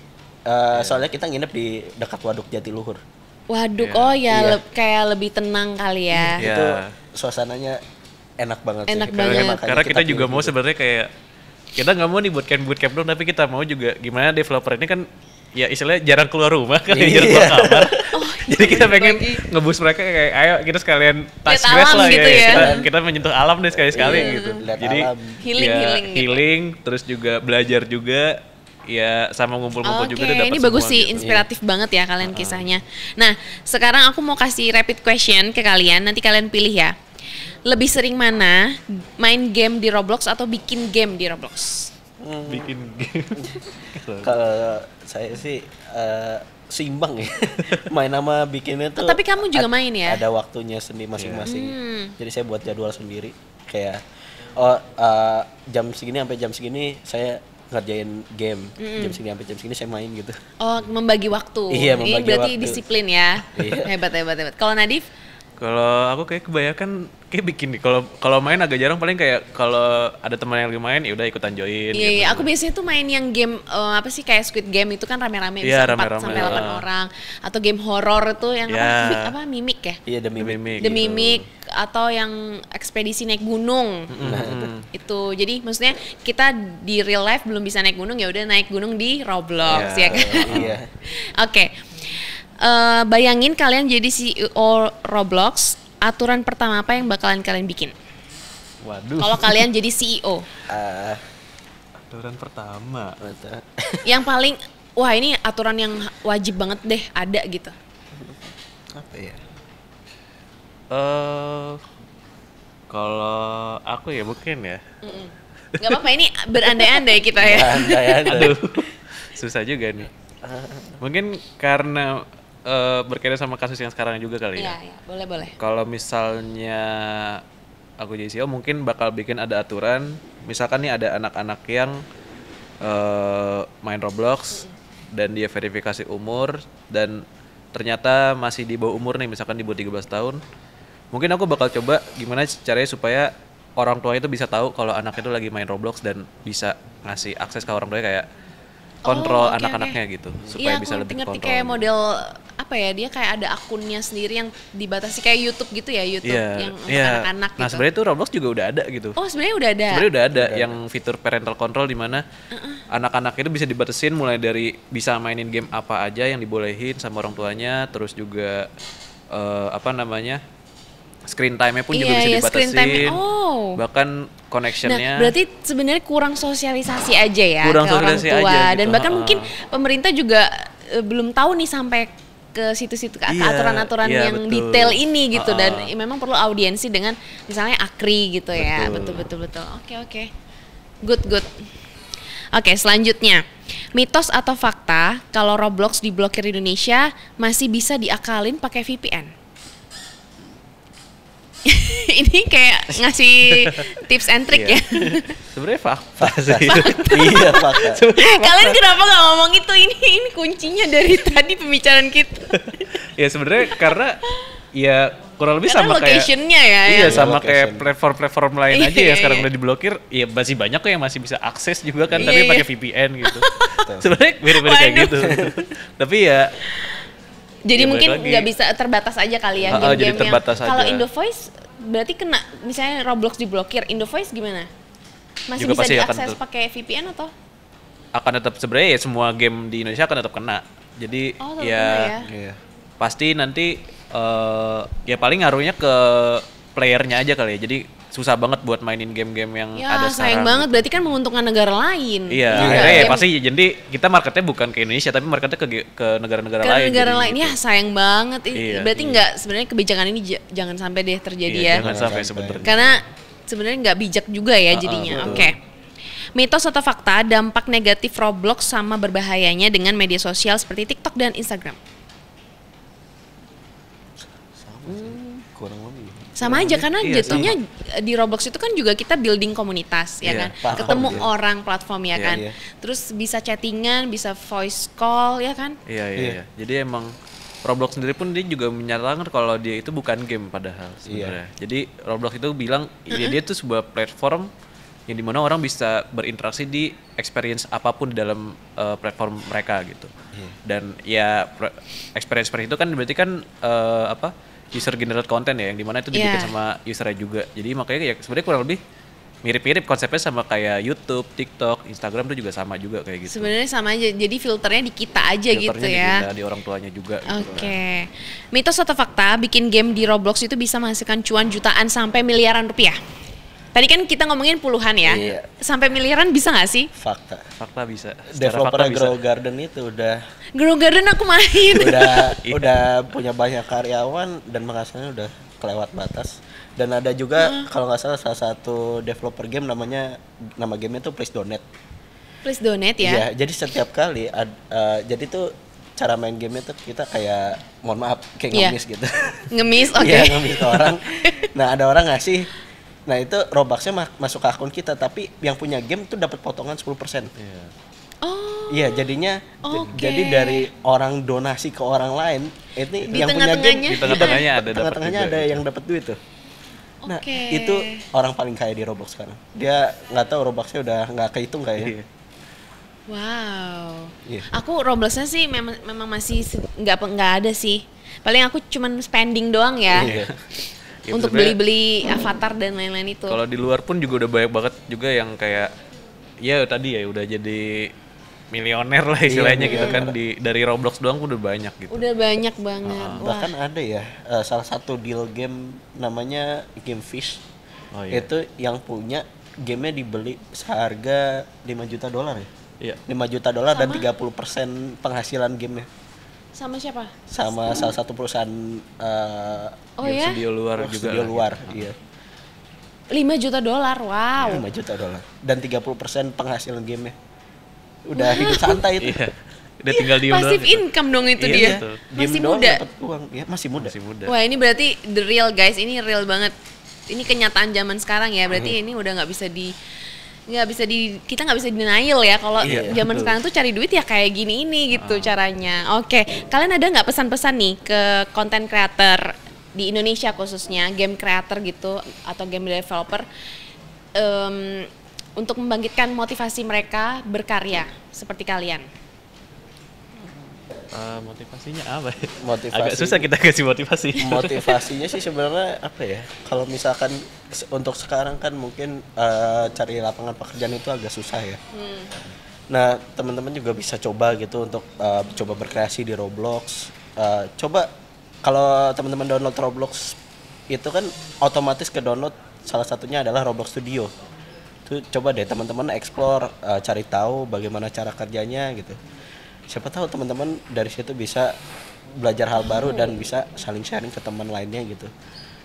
Speaker 3: Soalnya kita nginep di dekat Waduk Jatiluhur.
Speaker 2: Waduk,
Speaker 3: Iya.
Speaker 2: kayak lebih tenang kali ya.
Speaker 1: Iya.
Speaker 3: Itu suasananya enak banget
Speaker 2: Enak
Speaker 3: sih.
Speaker 2: banget.
Speaker 3: Makanya
Speaker 1: Karena kita juga
Speaker 3: pilih
Speaker 1: mau
Speaker 3: gitu.
Speaker 1: sebenarnya kayak kita nggak mau nih bootcamp dong, tapi kita mau juga gimana developer ini kan ya istilahnya jarang keluar rumah kan,
Speaker 3: Iya.
Speaker 1: jarang keluar kamar. Jadi kita pengen ngeboost mereka kayak ayo kita sekalian touch
Speaker 2: Lihat
Speaker 1: grass
Speaker 2: alam
Speaker 1: lah
Speaker 2: gitu ya.
Speaker 1: Kita menyentuh alam deh sekali-sekali
Speaker 3: Iya,
Speaker 1: gitu.
Speaker 3: lihat
Speaker 1: Jadi
Speaker 3: alam.
Speaker 2: Healing gitu.
Speaker 1: healing, terus juga belajar juga ya sama ngumpul-ngumpul juga udah dapat
Speaker 2: ini bagus
Speaker 1: semua
Speaker 2: sih,
Speaker 1: gitu.
Speaker 2: inspiratif banget ya kalian kisahnya. Nah, sekarang aku mau kasih rapid question ke kalian, nanti kalian pilih ya. Lebih sering mana main game di Roblox atau bikin game di Roblox?
Speaker 1: Bikin game.
Speaker 3: Kalau saya sih seimbang ya. Main sama bikinnya tuh.
Speaker 2: Tapi kamu juga main ya?
Speaker 3: Ada waktunya sendiri masing-masing. Jadi saya buat jadwal sendiri. Kayak jam segini sampai jam segini saya ngerjain game. Jam segini sampai jam segini saya main gitu.
Speaker 2: Oh, membagi waktu.
Speaker 3: Iya,
Speaker 2: Ini
Speaker 3: membagi
Speaker 2: berarti
Speaker 3: waktu.
Speaker 2: disiplin ya.
Speaker 3: Iya.
Speaker 2: Hebat. Kalau Nadif?
Speaker 1: Kalau aku kayak kebanyakan kayak bikin nih. Kalau main agak jarang, paling kayak kalau ada teman yang lagi main ya udah ikutan join.
Speaker 2: Iya, aku biasanya tuh main yang game apa sih kayak Squid Game itu kan rame-rame
Speaker 1: Iya,
Speaker 2: bisa 4
Speaker 1: rame-rame.
Speaker 2: sampai 8 orang, atau game horor itu yang Mimik ya?
Speaker 3: Iya demi
Speaker 1: Mimik.
Speaker 2: The Mimic, atau yang ekspedisi naik gunung. Itu. Jadi maksudnya kita di real life belum bisa naik gunung, ya udah naik gunung di Roblox ya kan.
Speaker 3: Iya.
Speaker 2: Oke. Bayangin kalian jadi CEO Roblox, aturan pertama apa yang bakalan kalian bikin?
Speaker 1: Waduh.
Speaker 2: Kalau kalian jadi CEO.
Speaker 1: Aturan pertama.
Speaker 2: Yang paling wah ini aturan yang wajib banget deh ada gitu.
Speaker 3: Apa ya?
Speaker 1: Kalau aku ya mungkin ya.
Speaker 2: Gak apa-apa, ini berandai-andai kita ya.
Speaker 1: Aduh. Susah juga nih. Mungkin karena berkaitan sama kasus yang sekarang juga kali ya.
Speaker 2: Iya, boleh.
Speaker 1: Kalau misalnya aku jadi CEO mungkin bakal bikin ada aturan. Misalkan nih ada anak-anak yang main Roblox dan dia verifikasi umur dan ternyata masih di bawah umur nih, misalkan di bawah 13 tahun. Mungkin aku bakal coba gimana caranya supaya orang tua itu bisa tahu kalau anaknya itu lagi main Roblox dan bisa ngasih akses ke orang tua kayak kontrol
Speaker 2: oke,
Speaker 1: anak-anaknya gitu supaya
Speaker 2: Iya,
Speaker 1: bisa
Speaker 2: aku
Speaker 1: lebih
Speaker 2: ngerti
Speaker 1: kontrol.
Speaker 2: kayak model apa ya, dia kayak ada akunnya sendiri yang dibatasi kayak YouTube gitu ya, YouTube yang untuk anak-anak gitu.
Speaker 1: Nah sebenarnya itu Roblox juga udah ada gitu.
Speaker 2: Oh sebenarnya udah ada.
Speaker 1: Sebenarnya udah ada yang fitur parental control di mana anak-anak itu bisa dibatasin mulai dari bisa mainin game apa aja yang dibolehin sama orang tuanya, terus juga screen time-nya pun juga bisa
Speaker 2: screen
Speaker 1: dibatasin.
Speaker 2: time-nya. Oh.
Speaker 1: Bahkan connectionnya.
Speaker 2: Nah, berarti sebenarnya kurang sosialisasi aja ya
Speaker 1: Kurang
Speaker 2: ke orang
Speaker 1: sosialisasi
Speaker 2: tua
Speaker 1: aja gitu,
Speaker 2: dan bahkan mungkin pemerintah juga belum tahu nih sampai ke situ-situ ke aturan-aturan
Speaker 1: iya,
Speaker 2: yang
Speaker 1: betul.
Speaker 2: detail ini gitu dan memang perlu audiensi dengan misalnya AKRI gitu ya. Betul. Oke. Good. Oke, selanjutnya. Mitos atau fakta kalau Roblox diblokir di Indonesia masih bisa diakalin pakai VPN? Ini kayak ngasih tips and trick ya.
Speaker 1: Sebenarnya fakta sih.
Speaker 3: Iya fakta.
Speaker 2: Kalian kenapa nggak ngomong itu? Ini kuncinya dari tadi pembicaraan kita.
Speaker 1: Ya sebenarnya karena ya kurang lebih
Speaker 2: Karena
Speaker 1: sama kayak
Speaker 2: location-nya ya.
Speaker 1: Iya
Speaker 2: yang-
Speaker 1: sama
Speaker 3: Location.
Speaker 1: kayak platform lain aja
Speaker 2: Iya,
Speaker 1: ya sekarang
Speaker 2: iya.
Speaker 1: udah diblokir. Ya masih banyak kok yang masih bisa akses juga kan,
Speaker 2: Iya,
Speaker 1: tapi
Speaker 2: iya.
Speaker 1: pakai VPN gitu. Sebenarnya mirip-mirip kayak
Speaker 2: Waduh.
Speaker 1: gitu. Tapi ya
Speaker 2: Jadi
Speaker 1: Ya,
Speaker 2: mungkin
Speaker 1: balik lagi.
Speaker 2: nggak bisa terbatas aja kali ya
Speaker 1: Jadi
Speaker 2: game-game yang.
Speaker 1: terbatas
Speaker 2: Kalau
Speaker 1: aja.
Speaker 2: Indovoice berarti kena, misalnya Roblox diblokir, Indovoice gimana? Masih
Speaker 1: Juga
Speaker 2: bisa
Speaker 1: pasti akan
Speaker 2: diakses
Speaker 1: tetap-
Speaker 2: pakai VPN atau?
Speaker 1: akan tetap sebenarnya ya semua game di Indonesia akan tetap kena. Jadi
Speaker 2: Oh, tetap
Speaker 1: ya
Speaker 2: kena ya.
Speaker 3: Iya.
Speaker 1: pasti nanti ya paling ngaruhnya ke playernya aja kali ya. Jadi susah banget buat mainin game-game yang
Speaker 2: ya,
Speaker 1: ada
Speaker 2: sayang
Speaker 1: sekarang.
Speaker 2: banget, berarti kan menguntungkan negara lain.
Speaker 1: Iya,
Speaker 2: Ya,
Speaker 1: akhirnya ya
Speaker 2: game-
Speaker 1: pasti jadi kita marketnya bukan ke Indonesia tapi marketnya ke negara-negara
Speaker 2: ke
Speaker 1: lain.
Speaker 2: negara
Speaker 1: jadi
Speaker 2: lain
Speaker 1: gitu.
Speaker 2: ya sayang banget.
Speaker 1: Iya,
Speaker 2: Berarti nggak sebenarnya kebijakan ini jangan sampai deh terjadi
Speaker 1: Iya,
Speaker 2: ya.
Speaker 1: jangan sampai
Speaker 3: Sampai.
Speaker 1: sebenarnya.
Speaker 2: Karena sebenarnya nggak bijak juga ya jadinya.
Speaker 1: betul.
Speaker 2: Oke. Mitos atau fakta dampak negatif Roblox sama berbahayanya dengan media sosial seperti TikTok dan Instagram?
Speaker 3: Sama sih, kurang lebih.
Speaker 2: Sama aja karena
Speaker 1: Iya,
Speaker 2: jatuhnya di Roblox itu kan juga kita building komunitas ya
Speaker 1: Iya,
Speaker 2: kan.
Speaker 3: platform
Speaker 2: Ketemu
Speaker 3: ya.
Speaker 2: orang platform ya
Speaker 1: Iya,
Speaker 2: kan.
Speaker 3: iya.
Speaker 2: Terus bisa chattingan, bisa voice call ya kan.
Speaker 1: Iya, iya,
Speaker 3: Iya.
Speaker 1: iya. Jadi emang Roblox sendiri pun dia juga menyatakan kalau dia itu bukan game padahal sebenarnya. Jadi Roblox itu bilang dia tuh sebuah platform yang dimana orang bisa berinteraksi di experience apapun di dalam platform mereka gitu. Dan ya experience seperti itu kan berarti kan user generate content ya yang dimana itu dibikin
Speaker 2: Iya.
Speaker 1: sama usernya juga. Jadi makanya ya sebenarnya kurang lebih mirip-mirip konsepnya sama kayak YouTube, TikTok, Instagram tuh juga sama juga kayak gitu.
Speaker 2: Sebenarnya sama aja. Jadi filternya di kita aja gitu
Speaker 1: Filternya di
Speaker 2: ya.
Speaker 1: kita, di orang tuanya juga. gitu
Speaker 2: Oke. Mitos atau fakta bikin game di Roblox itu bisa menghasilkan cuan jutaan sampai miliaran rupiah? Tadi kan kita ngomongin puluhan ya.
Speaker 3: Iya.
Speaker 2: Sampai miliaran bisa nggak sih?
Speaker 3: Fakta.
Speaker 1: Fakta bisa. Secara
Speaker 3: Developer
Speaker 1: fakta bisa.
Speaker 3: Grow Garden itu udah
Speaker 2: Grow Garden aku main.
Speaker 3: udah punya banyak karyawan dan penghasilannya udah kelewat batas. Dan ada juga kalau nggak salah satu developer game nama gamenya tuh Please Donate.
Speaker 2: Please donate ya.
Speaker 3: Iya, jadi setiap kali jadi tuh cara main gamenya tuh kita kayak mohon maaf kayak
Speaker 2: Iya.
Speaker 3: ngemis gitu.
Speaker 2: Ngemis, oke.
Speaker 3: Iya, ngemis ke orang. Nah, ada orang ngasih. Nah, itu Robloxnya masuk ke akun kita, tapi yang punya game tuh dapat potongan 10%.
Speaker 1: Iya.
Speaker 2: Oh.
Speaker 3: Iya, jadinya
Speaker 2: Oke.
Speaker 3: jadi dari orang donasi ke orang lain, ini
Speaker 2: Di
Speaker 3: yang punya game
Speaker 2: tengah-tengahnya.
Speaker 1: Di tengah-tengahnya ada dapat
Speaker 3: tengah-tengahnya
Speaker 1: juga
Speaker 3: ada
Speaker 1: gitu.
Speaker 3: yang dapat duit tuh. Nah,
Speaker 2: Oke.
Speaker 3: itu orang paling kaya di Roblox sekarang. Dia nggak tahu Robloxnya udah nggak kehitung kayaknya.
Speaker 1: Iya.
Speaker 2: Wow.
Speaker 3: Iya.
Speaker 2: Aku Robloxnya sih memang masih nggak ada sih. Paling aku cuman spending doang ya.
Speaker 3: Iya.
Speaker 1: Ya,
Speaker 2: Untuk
Speaker 1: sebenarnya
Speaker 2: beli-beli avatar dan lain-lain itu.
Speaker 1: Kalau di luar pun juga udah banyak banget juga yang kayak ya tadi ya udah jadi milioner lah istilahnya gitu kan dari Roblox doang udah banyak gitu.
Speaker 2: Udah banyak banget. Wah.
Speaker 3: Bahkan ada ya salah satu deal game namanya Game Fish.
Speaker 1: Oh, iya.
Speaker 3: Itu yang punya gamenya dibeli seharga $5 juta ya.
Speaker 1: Iya.
Speaker 3: $5 juta dan 30% penghasilan gamenya
Speaker 2: Sama siapa?
Speaker 3: sama salah satu perusahaan
Speaker 2: Oh
Speaker 1: Game
Speaker 2: ya?
Speaker 1: studio luar juga.
Speaker 3: studio
Speaker 1: lah.
Speaker 3: luar, iya.
Speaker 2: $5 juta. Wow.
Speaker 3: $5 juta dan 30% penghasilan gamenya. Udah hidup santai itu.
Speaker 1: Iya. Udah tinggal diem
Speaker 2: Passive
Speaker 1: doang gitu.
Speaker 2: income dong itu
Speaker 1: Iya,
Speaker 2: dia.
Speaker 1: betul.
Speaker 3: Game
Speaker 2: Masih
Speaker 3: doang
Speaker 2: muda.
Speaker 3: dapet uang. Ya, masih muda.
Speaker 1: Masih muda.
Speaker 2: Wah, ini berarti the real guys, ini real banget. Ini kenyataan zaman sekarang ya. Berarti ini udah nggak bisa kita nggak bisa denial ya kalau
Speaker 3: Iya,
Speaker 2: zaman
Speaker 3: betul.
Speaker 2: sekarang tuh cari duit ya kayak gini ini gitu caranya. Oke, kalian ada nggak pesan-pesan nih ke content creator di Indonesia khususnya game creator gitu atau game developer untuk membangkitkan motivasi mereka berkarya seperti kalian?
Speaker 1: Motivasinya apa ya?
Speaker 3: Motivasi.
Speaker 1: Agak susah kita kasih motivasi.
Speaker 3: Motivasinya sih sebenarnya apa ya? Kalau misalkan untuk sekarang kan mungkin cari lapangan pekerjaan itu agak susah ya. Nah, teman-teman juga bisa coba gitu untuk coba berkreasi di Roblox. Coba kalau teman-teman download Roblox itu kan otomatis ke download salah satunya adalah Roblox Studio. Tuh coba deh teman-teman explore, cari tahu bagaimana cara kerjanya gitu. Siapa tahu teman-teman dari situ bisa belajar hal baru dan bisa saling sharing ke teman lainnya gitu.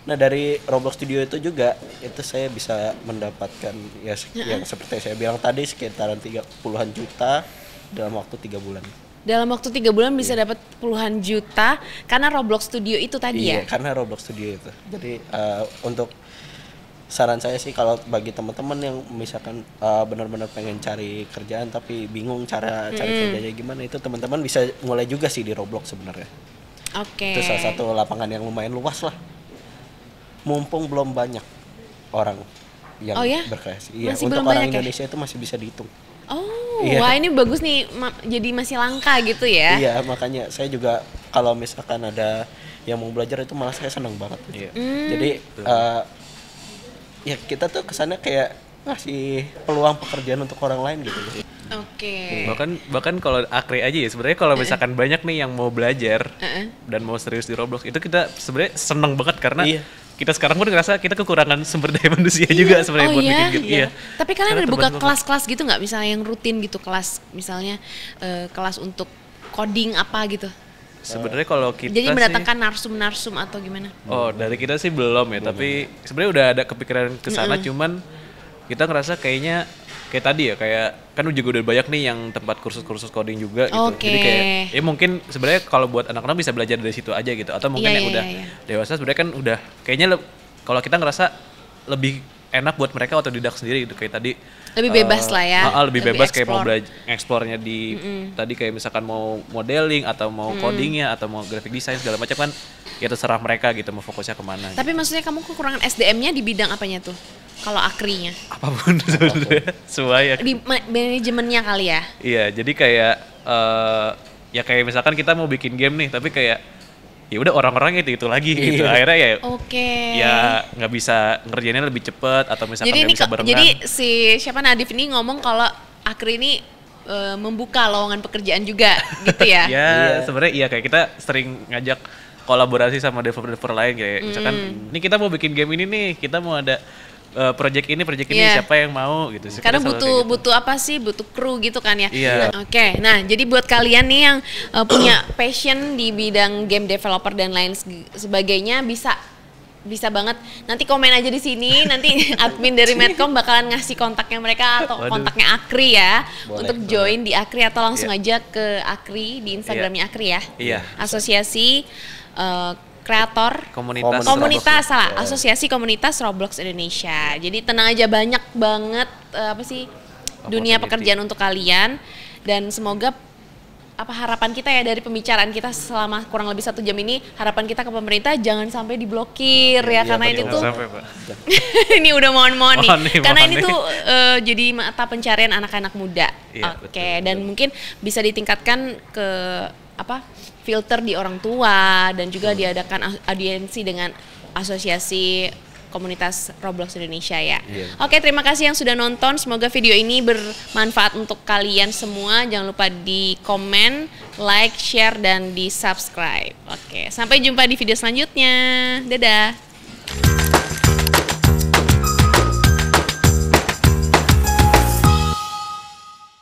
Speaker 3: Nah, dari Roblox Studio itu juga itu saya bisa mendapatkan ya yang seperti saya bilang tadi sekitaran 30-an juta dalam waktu 3 bulan.
Speaker 2: Dalam waktu 3 bulan bisa dapat puluhan juta karena Roblox Studio itu tadi ya?
Speaker 3: Iya, karena Roblox Studio itu. Jadi untuk saran saya sih kalau bagi teman-teman yang misalkan benar-benar pengen cari kerjaan tapi bingung cara cari kerjanya gimana, itu teman-teman bisa mulai juga sih di Roblox sebenarnya.
Speaker 2: Oke.
Speaker 3: Itu salah satu lapangan yang lumayan luas lah. Mumpung belum banyak orang yang
Speaker 2: Oh ya?
Speaker 3: berkreasi. Iya,
Speaker 2: Masih
Speaker 3: untuk
Speaker 2: belum
Speaker 3: orang
Speaker 2: banyak ya?
Speaker 3: Indonesia itu masih bisa dihitung.
Speaker 2: Oh,
Speaker 3: Iya.
Speaker 2: wah ini bagus nih, jadi masih langka gitu ya?
Speaker 3: Iya, makanya saya juga kalau misalkan ada yang mau belajar itu malah saya senang banget.
Speaker 1: Iya.
Speaker 3: Jadi ya kita tuh kesannya kayak ngasih peluang pekerjaan untuk orang lain gitu.
Speaker 2: Oke.
Speaker 1: Bahkan kalau Akri aja ya sebenarnya kalau misalkan banyak nih yang mau belajar dan mau serius di Roblox itu kita sebenarnya seneng banget karena
Speaker 3: Iya.
Speaker 1: kita sekarang pun ngerasa kita kekurangan sumber daya manusia juga sebenarnya buat bikin game. Iya.
Speaker 2: Tapi kalian ada buka kelas-kelas gitu nggak, misalnya yang rutin gitu, kelas misalnya kelas untuk coding apa gitu?
Speaker 1: Sebenarnya kalau kita
Speaker 2: jadi mendatangkan narsum-narsum atau gimana?
Speaker 1: Oh, dari kita sih belum ya, tapi sebenarnya udah ada kepikiran ke sana, cuman kita ngerasa kayaknya kayak tadi ya, kayak kan juga udah banyak nih yang tempat kursus-kursus coding juga gitu. Jadi kayak ya mungkin sebenarnya kalau buat anak-anak bisa belajar dari situ aja gitu, atau mungkin yang udah dewasa sebenarnya kan udah kayaknya kalau kita ngerasa lebih enak buat mereka otodidak sendiri gitu, kayak tadi
Speaker 2: lebih bebas lah ya.
Speaker 1: Lebih bebas explore. Kayak mau belajar eksplornya di tadi kayak misalkan mau modeling atau mau codingnya atau mau graphic design segala macam kan ya terserah mereka gitu mau fokusnya kemana.
Speaker 2: Tapi maksudnya kamu kekurangan SDM-nya di bidang apanya tuh? Kalau Akrinya?
Speaker 1: Apapun sebenarnya, semuanya.
Speaker 2: Di manajemennya kali ya?
Speaker 1: Iya, jadi kayak ya kayak misalkan kita mau bikin game nih, tapi kayak ya udah orang-orang itu lagi gitu. Akhirnya ya ya nggak bisa ngerjainnya lebih cepet atau misalkan nggak bisa barengan.
Speaker 2: Jadi si siapa Nadif ini ngomong kalau Akri ini membuka lowongan pekerjaan juga gitu ya?
Speaker 1: Ya sebenarnya iya, kayak kita sering ngajak kolaborasi sama developer lain kayak misalkan ini kita mau bikin game ini nih, kita mau ada project ini siapa yang mau gitu.
Speaker 2: Karena butuh apa sih, butuh kru gitu kan ya. Oke, nah jadi buat kalian nih yang punya passion di bidang game developer dan lain sebagainya bisa banget nanti komen aja di sini. Nanti admin dari Medcom bakalan ngasih kontaknya mereka atau kontaknya Akri ya. Untuk join di Akri atau langsung aja ke Akri di Instagramnya Akri ya. Asosiasi kreator komunitas Asosiasi Komunitas Roblox Indonesia. Jadi tenang aja, banyak banget dunia pekerjaan untuk kalian, dan semoga harapan kita ya dari pembicaraan kita selama kurang lebih 1 jam ini, harapan kita ke pemerintah jangan sampai diblokir ya, karena ini tuh ini udah mohon nih, karena ini tuh jadi mata pencarian anak-anak muda. Dan mungkin bisa ditingkatkan ke filter di orang tua, dan juga diadakan audiensi dengan Asosiasi Komunitas Roblox Indonesia ya. Oke, terima kasih yang sudah nonton. Semoga video ini bermanfaat untuk kalian semua. Jangan lupa di komen, like, share, dan di subscribe. Oke, sampai jumpa di video selanjutnya. Dadah.